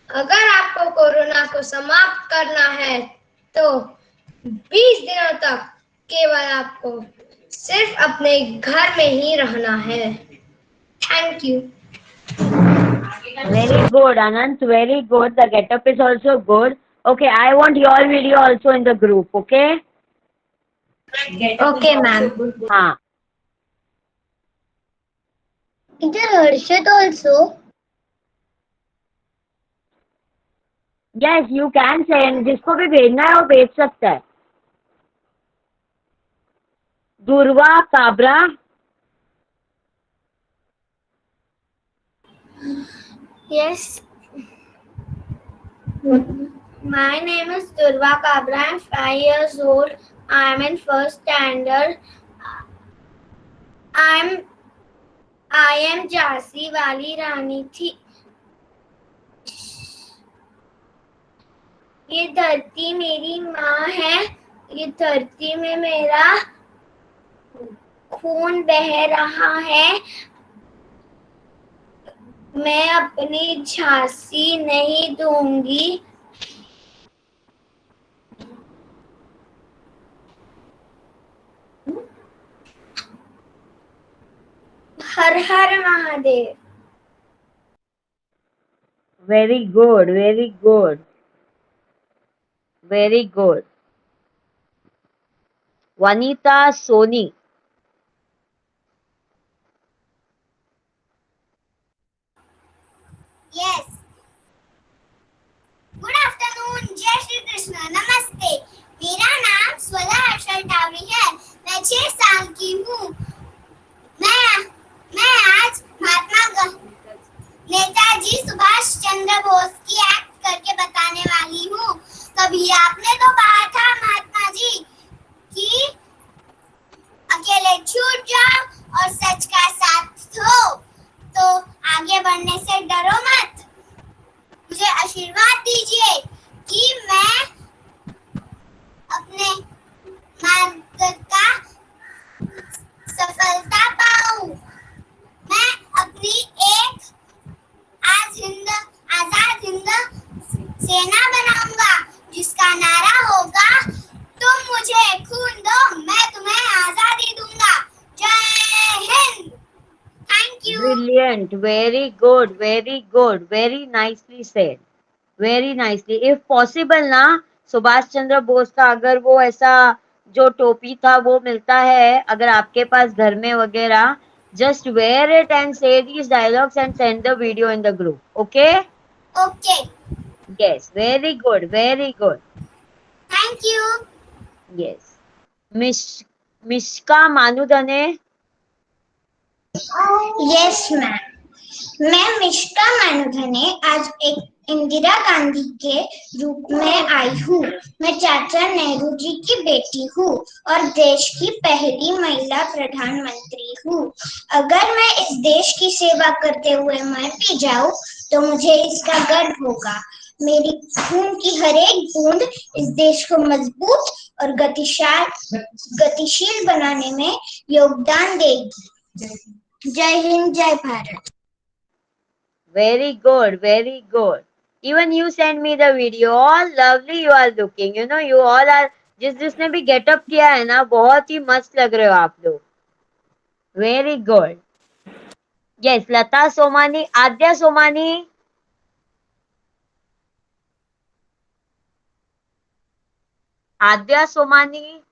अगर आपको कोरोना को समाप्त करना है तो 20 दिनों तक केवल आपको सिर्फ अपने घर में ही रहना है। Thank you. Very good, Anant. Very good. The getup is also good. Okay, I want your video also in the group. Okay? Okay, ma'am. हाँ. Teacher Harshit also. Yes, you can send. जिसको भी भेजना है वो भेज सकता है. दुर्वा Kabra. Yes. My name is Durva Kabra. I'm 5 years old. I'm in first standard. I am Jhansi वाली रानी थी. ये धरती मेरी माँ है. ये धरती में मेरा खून बह रहा है. मैं अपनी झांसी नहीं दूंगी. हर हर Mahadev. Very good. Very good. Very good. Vanita Soni. Yes. Good afternoon. जय श्री कृष्ण. नमस्ते. मेरा नाम स्वदा हर्षल टावरी है. मैं 6 साल की हूँ. मैं आज महात्मा नेताजी सुभाष चंद्र बोस की एक्ट करके बताने वाली हूँ. कभी आपने तो कहा था महात्मा जी कि अकेले छूट जाओ और सच का साथ दो, तो आगे बढ़ने से डरो मत. मुझे आशीर्वाद दीजिए कि मैं अपने मार्ग का सफलता पाऊं. मैं अपनी एक आजाद हिंद सेना बनाऊंगा जिसका नारा होगा, तुम मुझे खून दो मैं तुम्हें आजादी दूंगा. जय Hind. Thank you. Brilliant. Very good. Very good. Very nicely said. Very nicely. If possible ना, सुभाष चंद्र बोस का अगर वो ऐसा जो टोपी था वो मिलता है अगर आपके पास घर में वगैरह, just wear it and say these dialogues and send the video in the group. Okay? Okay. Yes. Very good. Very good. Thank you. Yes. Mishka Manudne. Yes ma'am. मैं मिश्का मानुधने आज एक इंदिरा गांधी के रूप में आई हूँ. मैं चाचा नेहरू जी की बेटी हूँ और देश की पहली महिला प्रधानमंत्री हूँ. अगर मैं इस देश की सेवा करते हुए मर भी जाऊँ तो मुझे इसका गर्व होगा. मेरी खून की हर एक बूंद इस देश को मजबूत और गतिशील बनाने में योगदान देगी. जय हिंद. जय Bharat. Very good. Very good. Even you send me the video. All lovely you are looking. You know, you all are. जिसने भी गेटअप किया है ना, बहुत ही मस्त लग रहे हो आप लोग. Very good. Yes, लता सोमानी, आद्या सोमानी. आद्या सोमानी.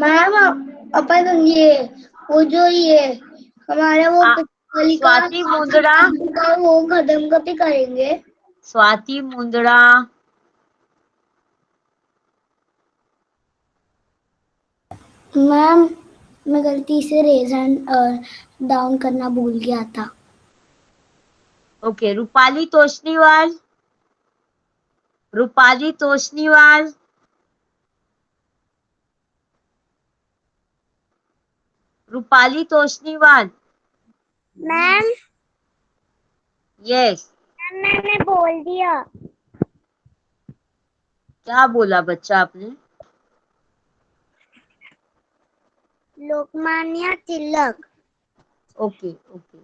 मैम अपन ये वो जो ये हमारा वो स्वाति मुंदड़ा. वो खत्म कभी करेंगे. स्वाति मुंदड़ा. मैम मैं गलती से रेज हैंड डाउन करना भूल गया था. Okay. Rupali Toshniwal. Rupali Toshniwal. Rupali Toshniwal. Ma'am yes. मैंने बोल दिया. क्या बोला बच्चा आपने? Lokmanya Tilak. Okay okay.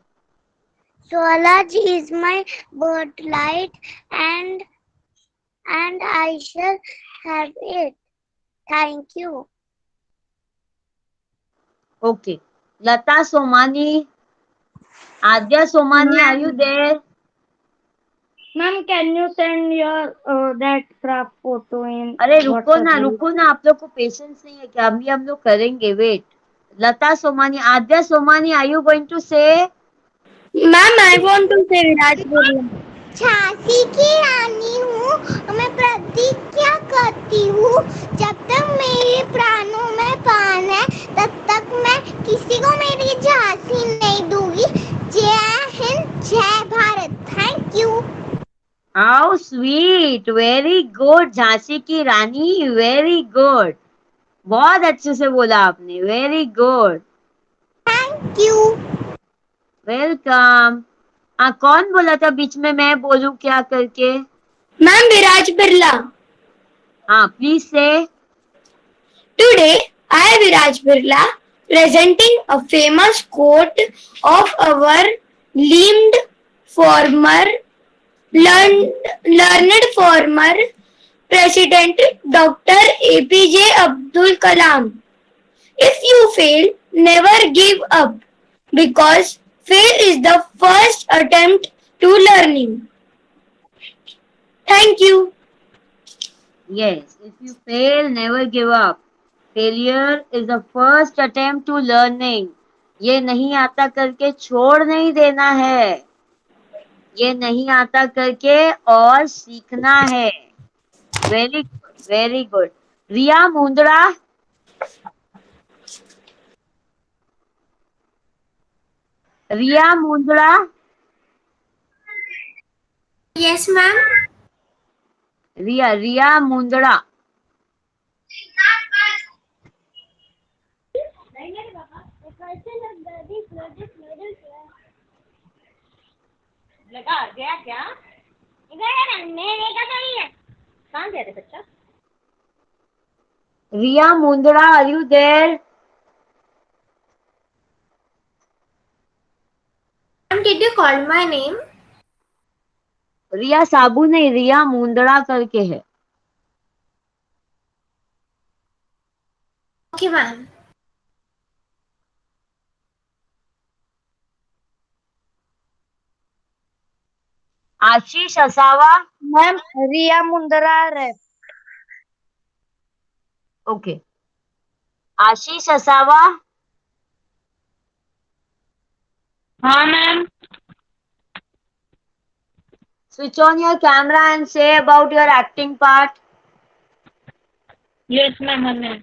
Swalaj is my birthright, and I shall have it. Thank you. Okay. Lata Somani, Adya Somani, are you there? Ma'am, can you send your that craft photo in अरे रुको WhatsApp? ना, आप लोग को patience नहीं है क्या? अभी हम लोग करेंगे, wait. Lata Somani, Aadya Somani, are you going to say? Ma'am, I want to say Viraj Birla. Jhansi की रानी हूँ, मैं प्रतिज्ञा करती हूँ, जब तक मेरे प्राणों में प्राण है तब तक मैं किसी को मेरी झांसी नहीं दूंगी. जय हिंद, जय Bharat. Thank you. How sweet, very good. Jhansi की रानी, वेरी गुड. बहुत अच्छे से बोला आपने, very good. Thank you. Welcome. कौन बोला था बीच में मैं बोलूं क्या करके? Ma'am, Viraj Birla. हाँ, प्लीज से. Today, I, Viraj Birla, presenting a famous quote of our learned former, learned former President Dr. APJ Abdul Kalam. If you fail, never give up, because fail is the first attempt to learning. Thank you. Yes, if you fail, never give up. Failure is the first attempt to learning. ये नहीं आता करके छोड़ नहीं देना है. ये नहीं आता करके और सीखना है. Very good, very good. Riya Mundra. Riya Mundra. Yes, ma'am. Riya Mundra. लगा गया क्या? गया ना, मेरे का सही है. कहाँ गया रे बच्चा? Riya Mundra, are you there? Ma'am, did you call my name? Riya Sabu नहीं, रिया मुंद्रा करके है. Okay, ma'am. आशीष असावा. Ma'am, Ria Mundara rep. Okay. Ashish Asawa. हाँ ma'am. Switch on your camera and say about your acting part. Yes ma'am, हमने.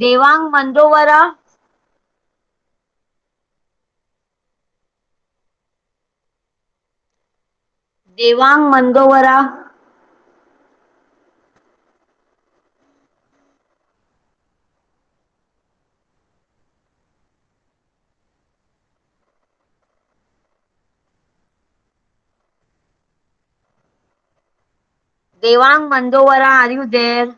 Devang Mandowara. Devang Mandowara. Devang Mandowara, are you there?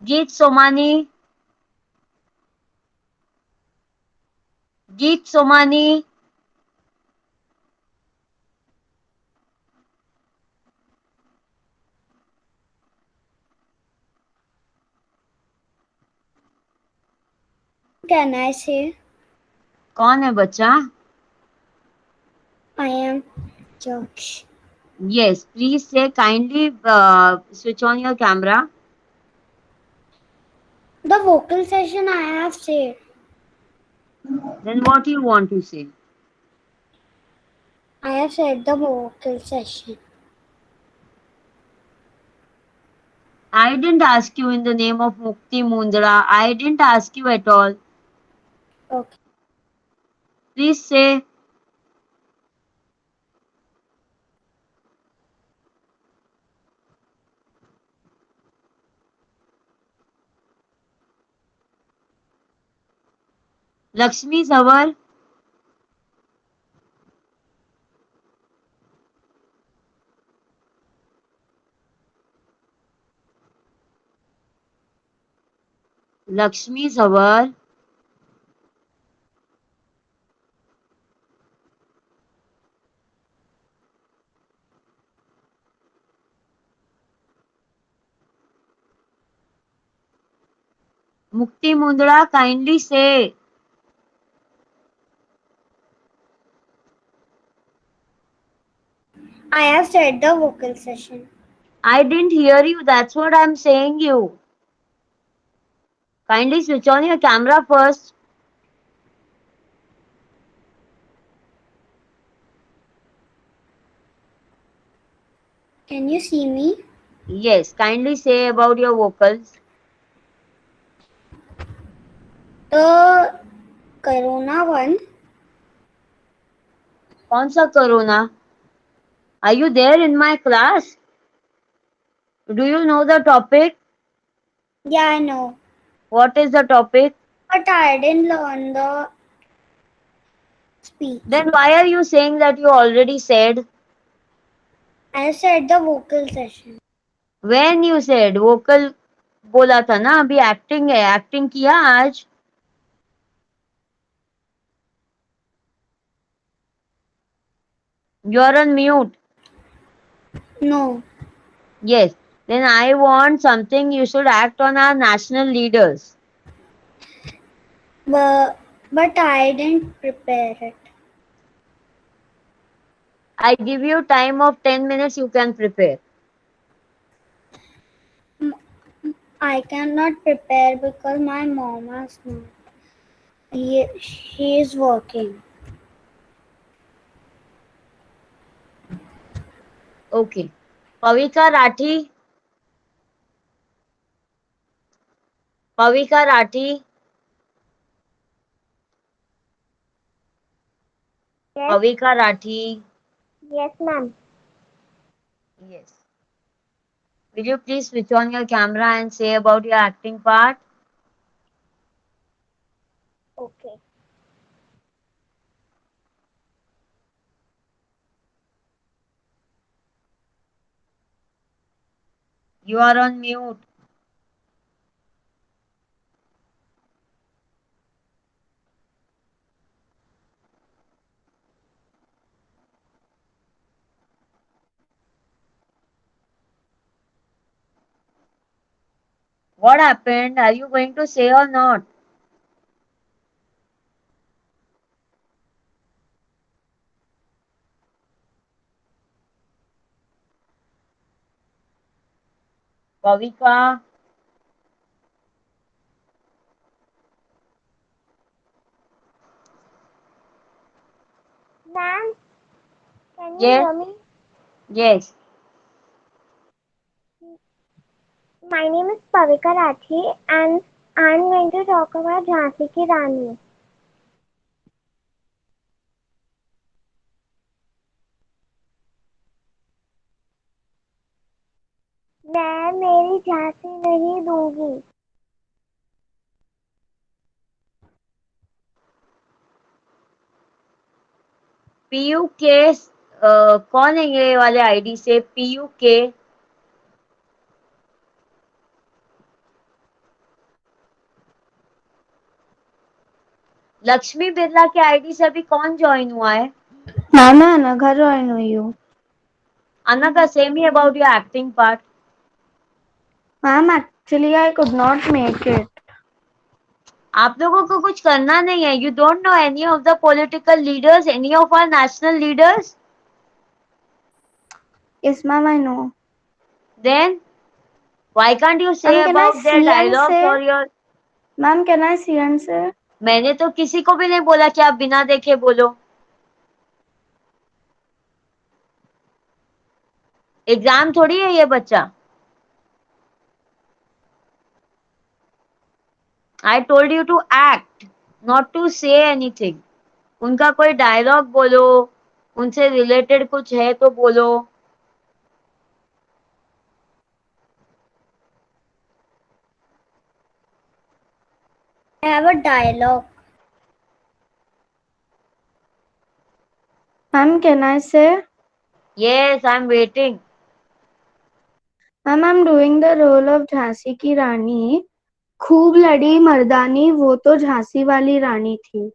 Geet Somani. गीत Somani. Can I say कौन है बच्चा? I am Josh? Yes, please say kindly switch on your camera. The vocal session I have said. Then what you want to say? I have said the vocal session. I didn't ask you in the name of Mukti Mundra. I didn't ask you at all. Okay. Please say. Lakshmi Zawar. Lakshmi Zawar. Mukti Mundra, kindly say. I have said the vocal session. I didn't hear you. That's what I'm saying you. Kindly switch on your camera first. Can you see me? Yes, kindly say about your vocals. The Corona one. कौन सा corona? Are you there in my class? Do you know the topic? Yeah, I know. What is the topic? But I didn't learn the speech. Then why are you saying that you already said? I have said the vocal session. When you said vocal बोला था ना अभी acting है acting किया आज you're on mute. No. Yes. Then I want something you should act on our national leaders. But I didn't prepare it. I give you time of 10 minutes, you can prepare. I cannot prepare because my mom is not. She is working. Okay. Pavika Rathi. Pavika Rathi. Yes. Pavika Rathi. Yes, ma'am. Yes. Will you please switch on your camera and say about your acting part? Okay. You are on mute. What happened? Are you going to say or not? Pavika. Ma'am, can you Yes. hear me? Yes. My name is Pavika Rathi and I'm going to talk about Jhansi Ki Rani. मैं मेरी झांसी नहीं दूंगी. PU के कौन है ये वाले ID से पीयू के लक्ष्मी बिरला के आईडी से अभी कौन ज्वाइन हुआ है मैम मैं अनघा ज्वाइन हुई हूँ. अनका सेम ही about your acting part ma'am actually I could not make it. आप लोगों को कुछ करना नहीं है you don't know any of the political leaders any of our national leaders Yes ma'am, I know. Then why can't you say Ma'am, can I about their see and dialogues say? और your Ma'am, can I see and say? मैंने तो किसी को भी नहीं बोला कि आप बिना देखे बोलो एग्जाम थोड़ी है ये बच्चा। I told you to act, not to say anything. उनका कोई डायलॉग बोलो, उनसे रिलेटेड कुछ है तो बोलो। I have a dialogue. Ma'am, can I say? Yes, I'm waiting. Ma'am, I'm doing the role of Jhansi की रानी। खूब लड़ी मर्दानी, वो तो झांसी वाली रानी थी।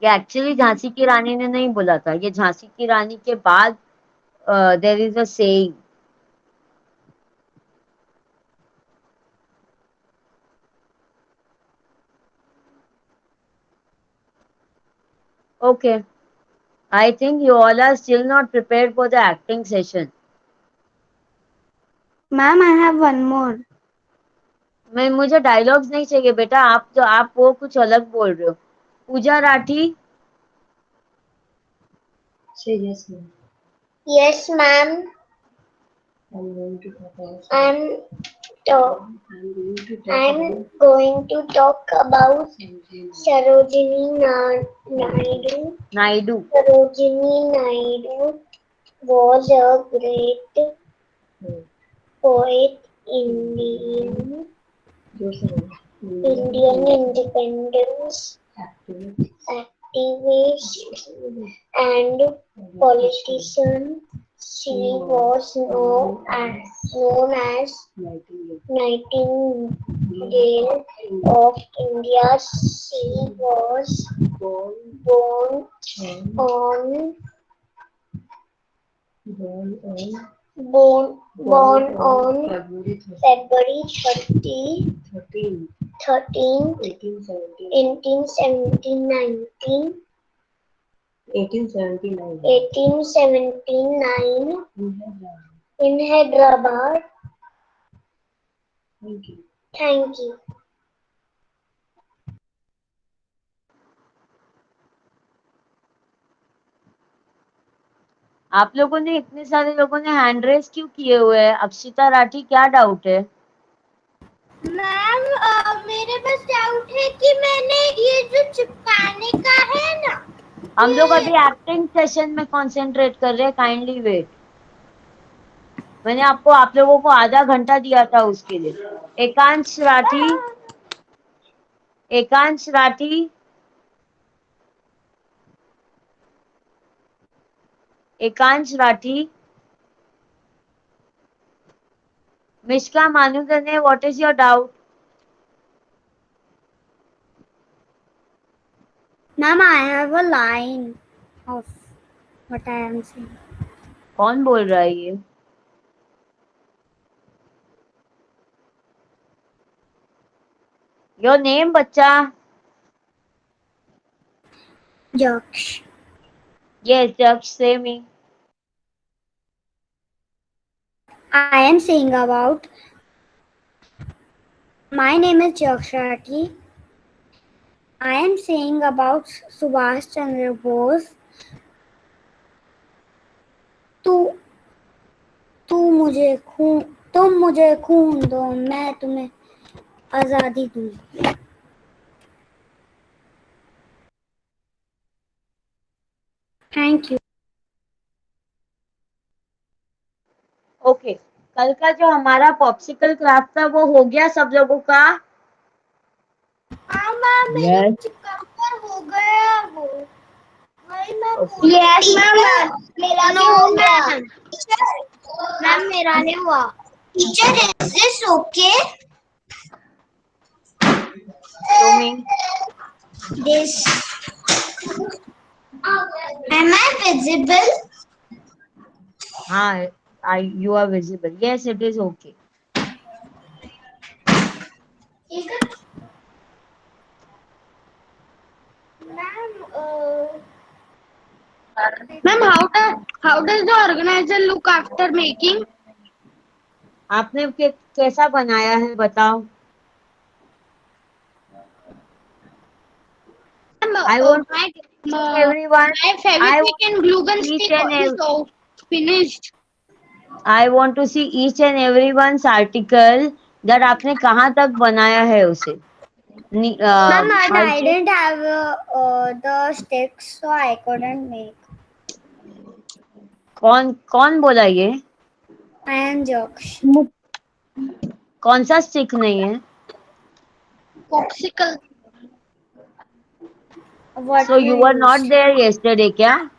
ये एक्चुअली झांसी की रानी ने नहीं बोला था, ये झांसी की रानी के बाद there is a saying. Okay, I think you all are still not prepared for the acting session. Ma'am, I have one more. मुझे डायलॉग्स नहीं चाहिए बेटा, आप वो कुछ अलग बोल रहे हो। पूजा Rathi. Say yes, ma'am. Yes, ma'am. I'm going to talk about. I'm going to talk about Sarojini Naidu. Naidu. Sarojini Naidu was a great poet, Indian independence activist and politician. She was known as Nightingale of India. She was born on February 13, 1879 in Hyderabad. Thank you. आप लोगों ने, इतने सारे लोगों ने hand raise क्यों किए हुए हैं? अक्षिता राठी, क्या डाउट है? मैम मेरे पास डाउट है कि मैंने ये जो चिपकाने का है ना, हम लोग अभी एक्टिंग सेशन में कंसंट्रेट कर रहे हैं, काइंडली वेट। मैंने आप लोगों को आधा घंटा दिया था उसके लिए। Ekansh Rathi, Ekansh Rathi, Ekansh Rathi. Mishka Manudne, what is your doubt? Ma'am I have a line of what I am saying. कौन बोल रहा है ये? योर नेम बच्चा? Yaksh. Yes, just say me. I am saying about, my name is Yakshati. I am saying about Subhash Chandra Bose. तुम मुझे खून दो, मैं तुम्हें आजादी दूंगी। Thank you. ओके, कल का जो हमारा पॉप्सिकल क्राफ्ट था वो हो गया सब लोगों का? हाँ मैम, मेरे Yes. चिपकाकर हो गया वो। वही मैं Okay. यस मैम, मेरा नहीं हो गया। मैम मेरा नहीं हुआ। Teacher, is this okay? Show me. This. Am I visible? हाँ, you are visible. Yes, it is okay. Ma'am, how does the organizer look after making? आपने कैसा बनाया है बताओ? I want. everyone, My I Feviquick want and glue gun each stick and is finished. I want to see each and everyone's article that आपने कहाँ तक बनाया है उसे. Ma'am, I Harshit, didn't have the sticks, so I couldn't make. कौन कौन बोला ये? I am jokes. कौन सा स्टिक नहीं है? Popsicle. What So you were not there yesterday क्या?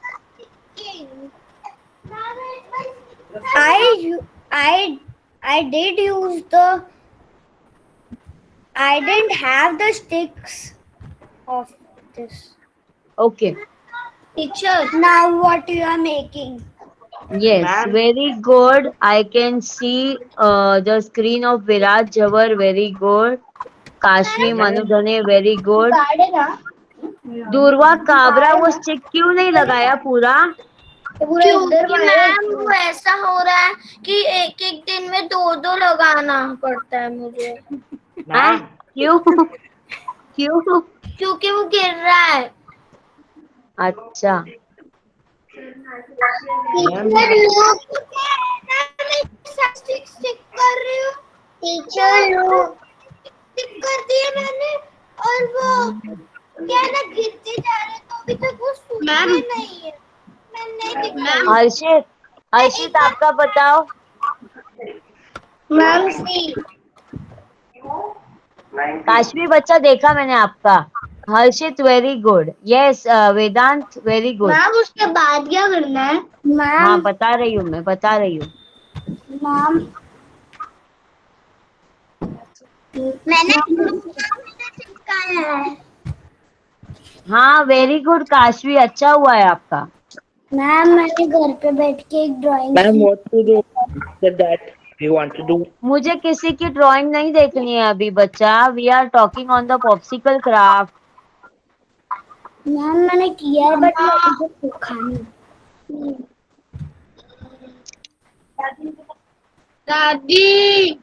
I did use the. I didn't have the sticks of this. Okay. Teacher, now what you are making? Yes, Ma'am. very good. I can see the screen of Virat Jawar, very good. Kashmi Manudhane, very good. Durva Kabra, वो stick क्यों नहीं लगाया पूरा? क्योंकि ma'am वो ऐसा हो रहा है कि एक एक दिन में दो दो लगाना पड़ता है मुझे, हैं? क्यों? क्यों? क्योंकि वो गिर रहा है. अच्छा. स्टिक कर रही हूँ. टीचर स्टिक कर दिए मैंने और वो क्या है ना गिरते जा रहे तो अभी तक वो सूखे नहीं है. मैं नहीं दिखा. हर्षित आपका बताओ. मैम सी काश्मीर बच्चा देखा मैंने आपका. हर्षित वेरी गुड. यस वेदांत वेरी गुड. मैम उसके बाद क्या करना है? हाँ मैम बता रही हूँ मैं, बता रही हूँ. मैम मैंने चिपकाया है. हाँ वेरी गुड काशवी, अच्छा हुआ है आपका. मैम मैंने घर पे बैठ के एक ड्राइंग Ma'am, की. what to do with that? You want to do? मुझे किसी की ड्राइंग नहीं देखनी है अभी बच्चा. We are talking on the popsicle craft. Ma'am मैंने किया है बट मुझे सूखा नहीं. दादी.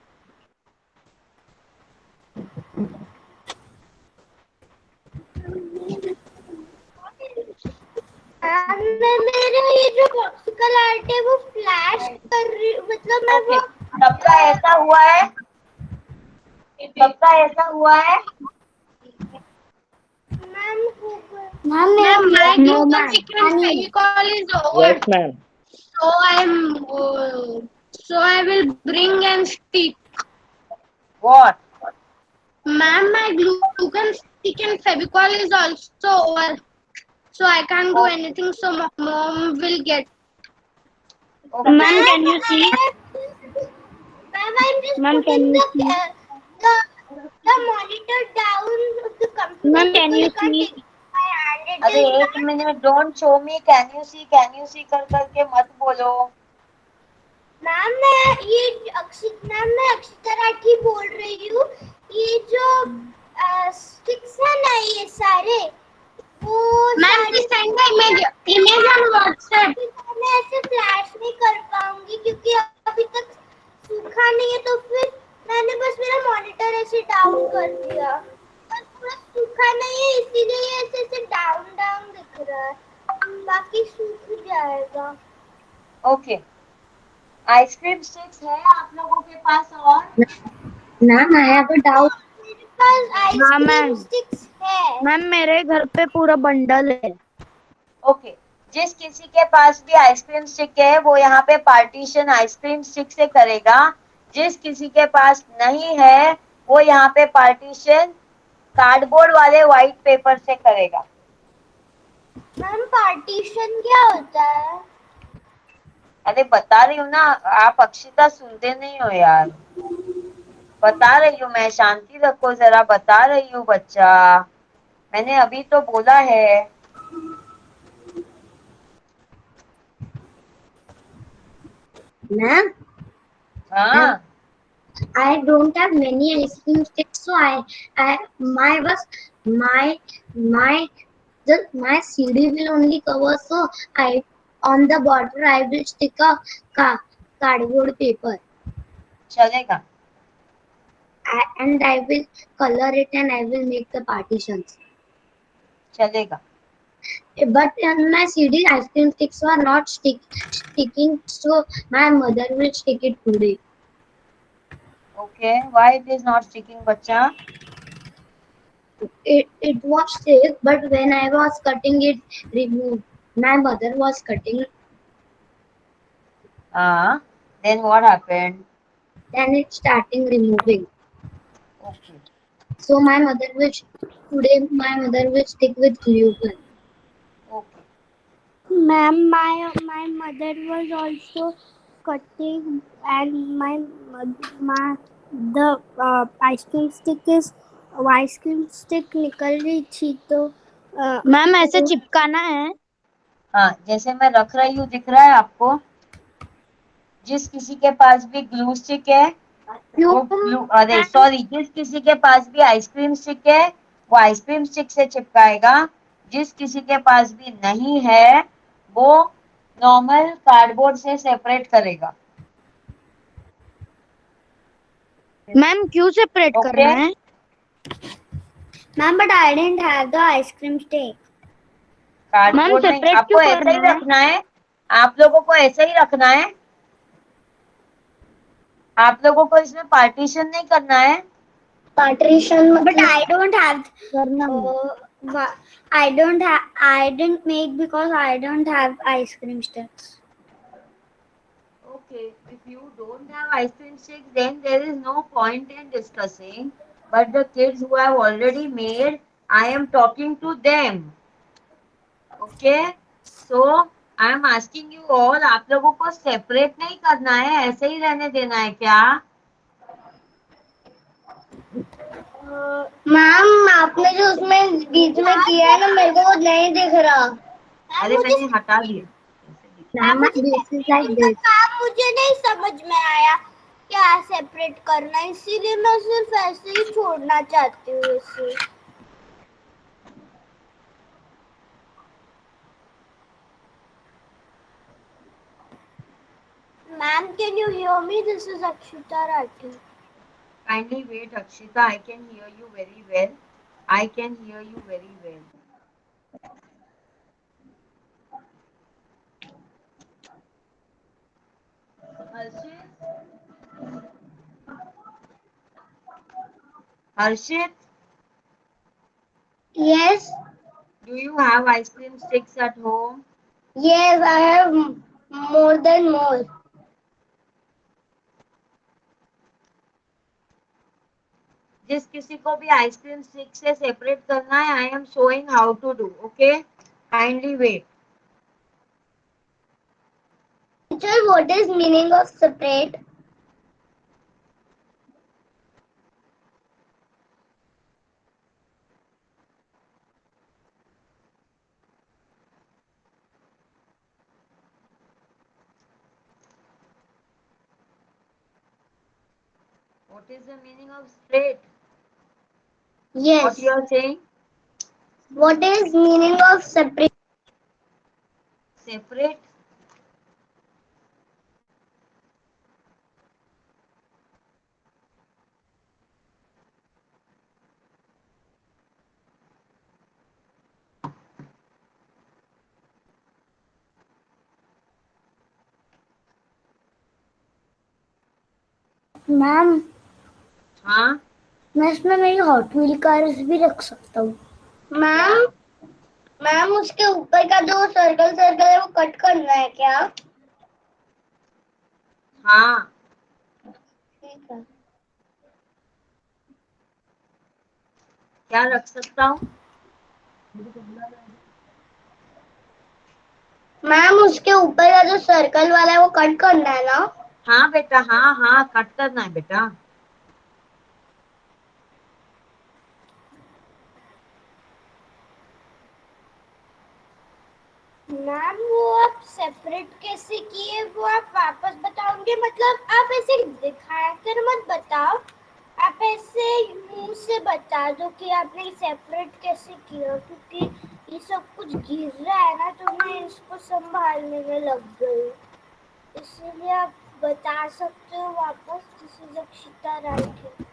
मैं मेरा ये जो पॉप्सिकल आर्ट है वो फ्लैश कर रही हूँ, मतलब मैं वो सबका ऐसा हुआ है? सबका ऐसा हुआ है? Ma'am Ma'am, my glue gun stick and Fevicol is over. Yes, ma'am. So I will bring and stick. What? Ma'am, my glue gun stick and Fevicol is also over. So I can't do anything. So mom will get. Okay. Ma'am, can you see? Ma'am, I'm just putting the monitor down of the computer. Ma'am, can you see? अरे एक minute. Don't show me. Can you see कर करके मत बोलो. Ma'am मैं अक्षिता राठी बोल रही हूँ. ये जो स्टिक्स है ना ये सारे वो Ma'am, please send the image on WhatsApp. मैं ऐसे फ्लैश नहीं कर पाऊंगी क्योंकि अभी तक सूखा नहीं है, तो फिर मैंने बस मेरा मॉनिटर ऐसे डाउन कर दिया. बस पूरा सूखा नहीं है इसीलिए ऐसे ऐसे डाउन दिख रहा है. बाकी सूख जाएगा. ओके. आइसक्रीम स्टिक्स है आप लोगों के पास? और ma'am I have a doubt. मेरे पास हाँ, आइसक्रीम मैम. स्टिक्स है. मैम मेरे घर पे पूरा बंडल है. ओके. जिस किसी के पास भी आइसक्रीम स्टिक है वो यहाँ पे पार्टीशन आइसक्रीम स्टिक से करेगा. जिस किसी के पास नहीं है वो यहाँ पे पार्टीशन कार्डबोर्ड वाले व्हाइट पेपर से करेगा. मैम पार्टीशन क्या होता है? अरे बता रही हूँ ना. आप अक्षिता सुनते नहीं हो यार. बता रही हूँ मैं. शांति रखो जरा. बता रही हूँ बच्चा. मैंने अभी तो बोला है. मैम हाँ I don't have many ice cream sticks, so my CD will only cover. So on the border I will stick a cardboard paper. चलेगा. And I will color it and I will make the partitions. चलेगा. But on my CD, ice cream sticks were not sticking, so my mother will stick it today. Okay, why it is not sticking, bacha? It was stick, but when I was cutting it, removed. My mother was cutting, Then what happened? then it starting removing. Okay. So my mother will stick with glue gun. Okay. Ma'am, my mother was also cutting, and my the ice cream stick निकल रही थी तो ma'am ऐसे चिपकाना है। हाँ, जैसे मैं रख रही हूँ, दिख रहा है आपको? जिस किसी के पास भी ग्लू स्टिक है, वो ग्लू, अरे सॉरी, जिस किसी के पास भी आइसक्रीम स्टिक है, वो आइसक्रीम स्टिक से चिपकाएगा। जिस किसी के पास भी नहीं है, वो नॉर्मल कार्डबोर्ड से सेपरेट करेगा। मैम क्यों सेपरेट ओके? करना है? Ma'am, but I didn't have the ice cream stick. Cardboard नहीं, separate आपको क्यों ऐसा ही करना है? रखना है। आप लोगों को ऐसा ही रखना है। आप लोगों को इसमें पार्टीशन नहीं करना है। Partition, but I don't have. करना है। I didn't make because I don't have ice cream sticks. Okay, if you don't have ice cream sticks, then there is no point in discussing. But the kids who have already made, I am talking to them. Okay, so I am asking you all, आप लोगों को separate नहीं करना है, ऐसे ही रहने देना है क्या? मैम, आपने जो उसमें बीच में किया है ना, मेरे को वो नहीं दिख रहा। अरे मैंने हटा दिया। मुझे नहीं समझ में आया क्या सेपरेट करना, इसीलिए मैं सिर्फ ऐसे ही छोड़ना चाहती हूँ इसे। Ma'am, can you hear me? This is Akshita Rathi. Kindly wait, Akshita. I can hear you very well. I can hear you very well. Harshit, Yes, do you have ice cream sticks at home? yes, I have more than more. जिस किसी को भी ice cream stick से separate करना है, I am showing how to do. Okay, kindly wait. Teacher, what is meaning of separate? What is the meaning of straight? Yes. What you are saying? What is meaning of separate? Separate. Ma'am, हाँ, मैं इसमें मेरी hot wheel cars भी रख सकता हूँ। Ma'am, ma'am उसके ऊपर का जो सर्कल सर्कल है वो कट करना है क्या? हाँ. ठीक है। क्या रख सकता हूँ? मैम उसके ऊपर का जो सर्कल वाला है वो कट करना है ना? हाँ बेटा, हाँ हाँ, कट करना है बेटा. मैम, वो आप सेपरेट कैसे किए वो आप वापस बताओगे? मतलब आप ऐसे दिखा कर मत बताओ, आप ऐसे मुंह से बता दो कि आपने सेपरेट कैसे किया, क्योंकि ये सब कुछ गिर रहा है ना, तो मैं इसको संभालने में लग गई, इसलिए आप बता सकते हो वापस। This is Akshita Rathi.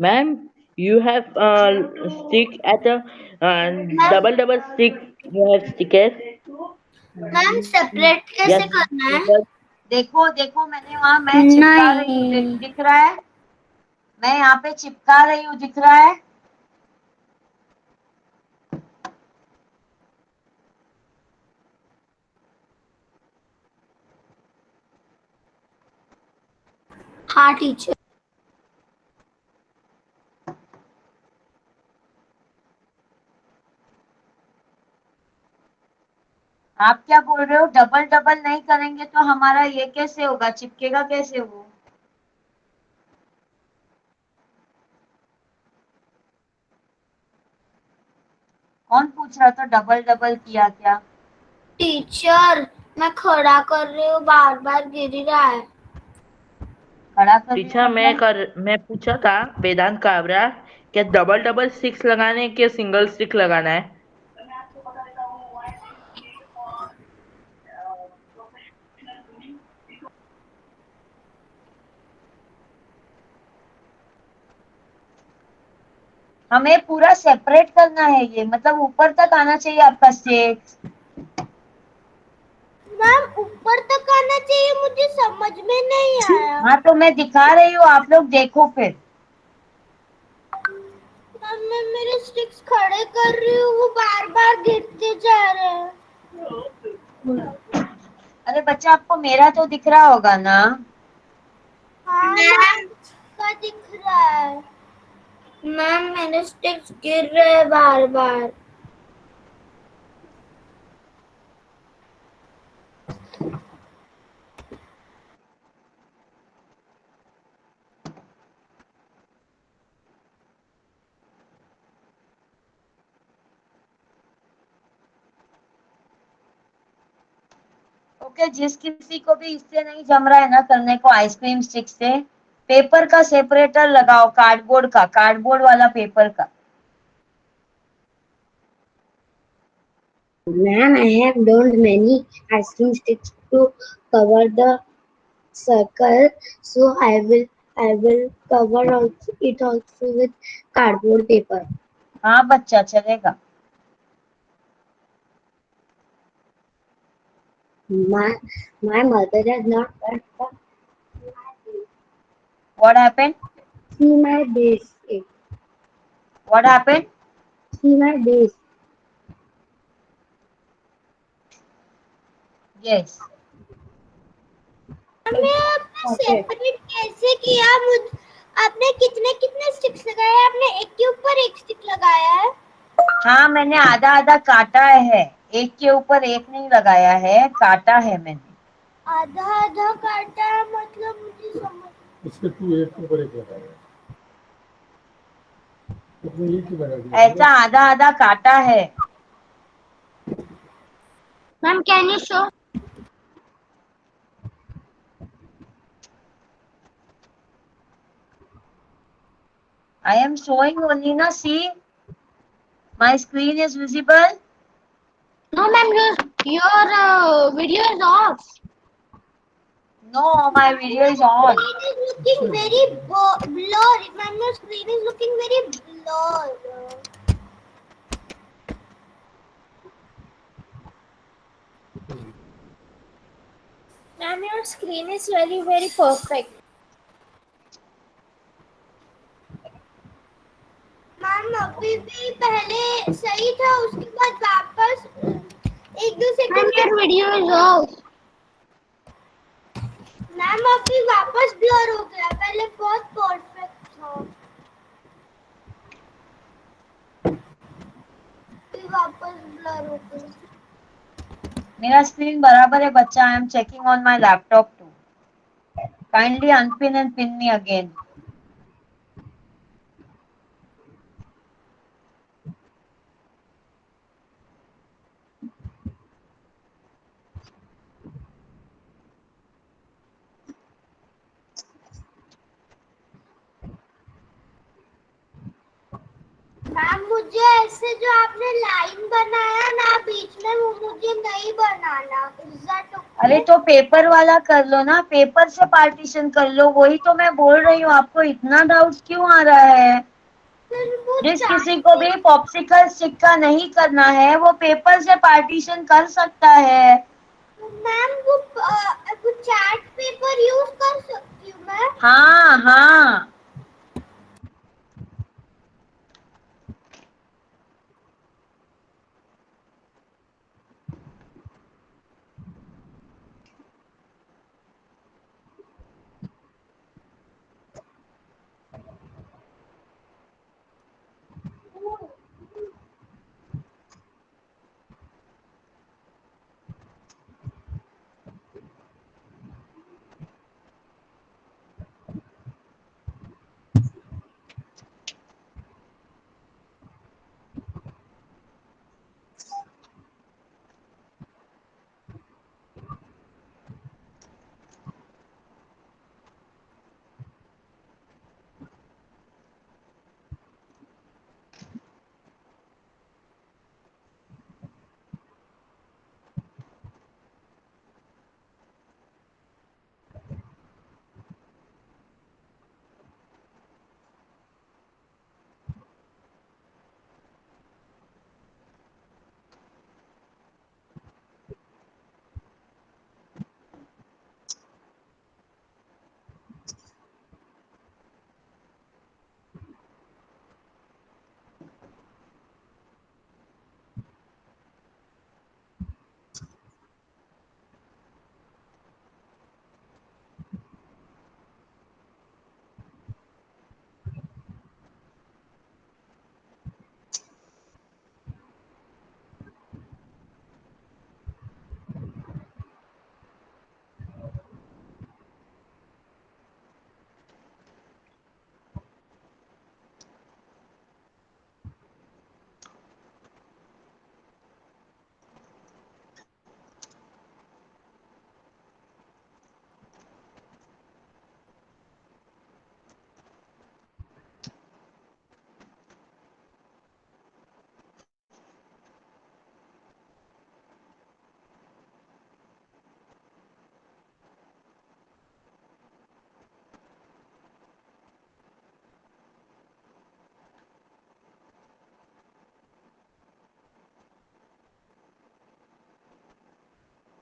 Ma'am, you have stick at a double stick. You have stickers. Ma'am separate Yes. कैसे करना है? Stickers. देखो देखो मैंने वहां मैं चिपका रही हूँ, नहीं दिख रहा है? मैं यहाँ पे चिपका रही हूँ, दिख रहा है? हाँ टीचर। आप क्या बोल रहे हो? डबल डबल नहीं करेंगे तो हमारा ये कैसे होगा? चिपकेगा कैसे वो? कौन पूछ रहा था डबल डबल किया क्या? टीचर मैं खड़ा कर रही हूँ, बार बार गिर ही रहा है। खड़ा कर रही टीचर हूँ मतलब? मैं पूछा था वेदांत काबरा क्या डबल स्टिक्स लगाने के सिंगल स्टिक लगाना है? हमें पूरा सेपरेट करना है ये, मतलब ऊपर तक आना चाहिए आपका स्टिक। मैम ऊपर तक आना चाहिए, मुझे समझ में नहीं आया। हाँ तो मैं दिखा रही हूँ, आप लोग देखो फिर। मैम मैं मेरे स्टिक्स खड़े कर रही हूँ, वो बार बार गिरते जा रहे हैं। अरे बच्चा आपको मेरा तो दिख रहा होगा ना? हाँ मैम का दिख रहा है। मैम मेरे स्टिक्स गिर रहे हैं बार बार। ओके, जिस किसी को भी इससे नहीं जम रहा है ना करने को आइसक्रीम स्टिक से, पेपर का सेपरेटर लगाओ, कार्डबोर्ड का, कार्डबोर्ड वाला पेपर का। Ma'am, I have learned many ice cream sticks to cover the circle, so I will cover also, it also with cardboard paper. हाँ बच्चा चलेगा। My mother has not cut the What happened? see my base. What happened? See my base. Yes. हमें आपने separate कैसे किया? आपने कितने कितने स्टिक्स लगाए? आपने एक के ऊपर एक स्टिक लगाया है? हाँ मैंने आधा आधा काटा है, एक के ऊपर एक नहीं लगाया है, काटा है मैंने। आधा आधा काटा है मतलब मुझे समझ। इसके तू एक के ऊपर एक लगाया, इसमें एक ही लगा दिया। ऐसा आधा आधा काटा है। Ma'am, can you show? I am showing only na, see my screen is visible. No, ma'am, your video is off. No, my video is on. Screen is looking very blurry. Ma'am, your screen is looking very blurry. Ma'am, your screen is very very perfect. Ma'am अभी भी पहले सही था, उसके बाद वापस एक दो Ma'am, second your video is off. Ma'am अभी वापस ब्लर हो गया, पहले बहुत परफेक्ट था, फिर वापस ब्लर हो गया। मेरा स्क्रीन बराबर है बच्चा। I am checking on my laptop too. Kindly unpin and pin me again. Ma'am मुझे ऐसे जो आपने लाइन बनाया ना बीच में, वो मुझे नहीं बनाना। Is that okay? अरे तो पेपर वाला कर लो ना, पेपर से पार्टीशन कर लो, वही तो मैं बोल रही हूँ। आपको इतना डाउट क्यों आ रहा है? फिर वो जिस चार्ट किसी को भी पॉप्सिकल स्टिक का नहीं करना है वो पेपर से पार्टीशन कर सकता है। मैम वो चार्ट पेपर यूज कर सकती हूँ मैं? हाँ हाँ।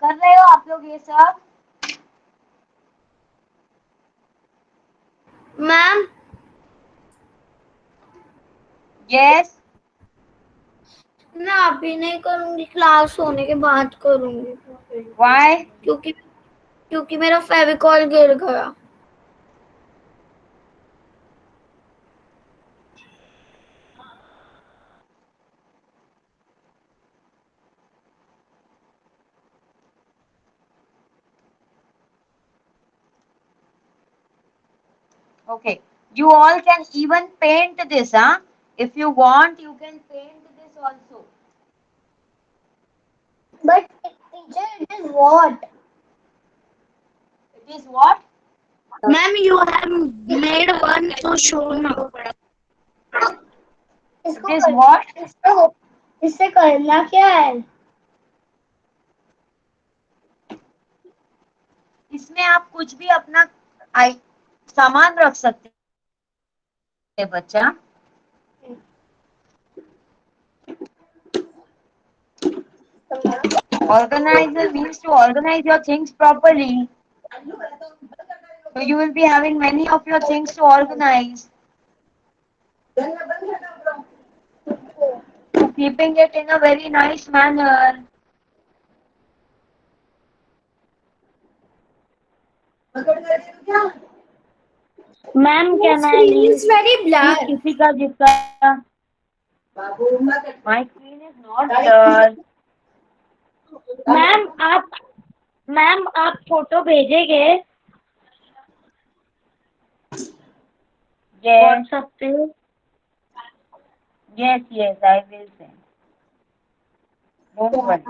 कर रहे हो आप लोग ये सब? Ma'am yes. मैं अभी नहीं करूंगी, क्लास होने के बाद करूंगी। व्हाई? क्योंकि मेरा फेविकॉल गिर गया। Okay. You all can even paint this, huh? If you want, you can paint this also. But teacher, it is what? It is what? Ma'am, you have made one, so show now. It is what? इससे करना क्या है? इसमें आप कुछ भी अपना सामान रख सकते हैं बच्चा। Organizer means to organize your things properly. So you will be having many of your things to organize. So keeping it in a very nice manner. Ma'am, can I Screen leave? is very blur. किसी का जिसका My screen is not blurred. Ma'am आप photo भेजेंगे Yes, WhatsApp पे? yes, I will send. Don't worry.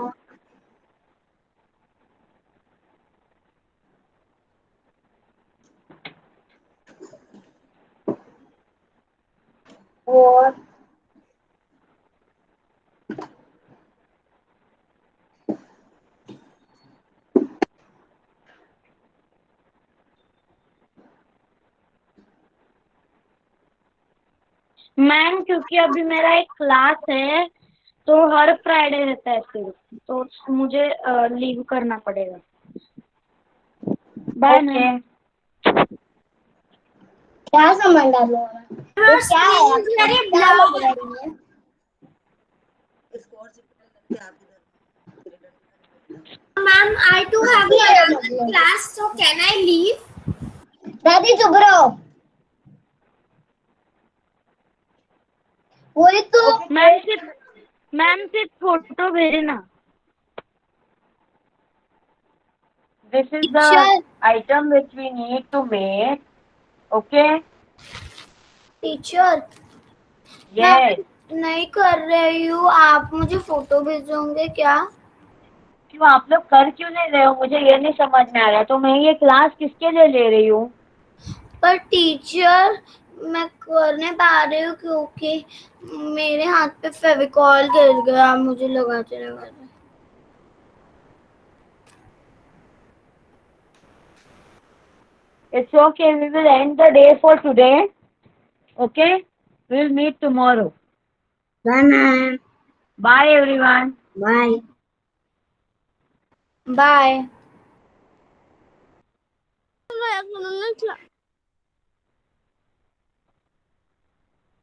What? Ma'am क्योंकि अभी मेरा एक क्लास है तो हर फ्राइडे रहता है फिर, तो मुझे लीव करना पड़ेगा। Bye ma'am. क्या समझ डालो ये क्या है very क्या लग रही है? Ma'am, I too have a class, so can I leave? दादी चुप रहो। बोली तो मैम सिर्फ फोटो भेजना। This is the Teacher. item which we need to make. Okay? Teacher Yes. नहीं कर रही हूँ, आप मुझे फोटो भेजोगे क्या? क्यों आप लोग कर क्यों नहीं रहे हो? मुझे ये नहीं समझ में आ रहा। तो मैं ये क्लास किसके लिए ले रही हूँ? पर टीचर मैं कर नहीं पा रही हूँ क्योंकि मेरे हाथ पे फेविकॉल गिर गया, मुझे लगाते लगाते। It's okay. We will end the day for today. Okay? We'll meet tomorrow. Bye ma'am. Bye everyone. Bye bye.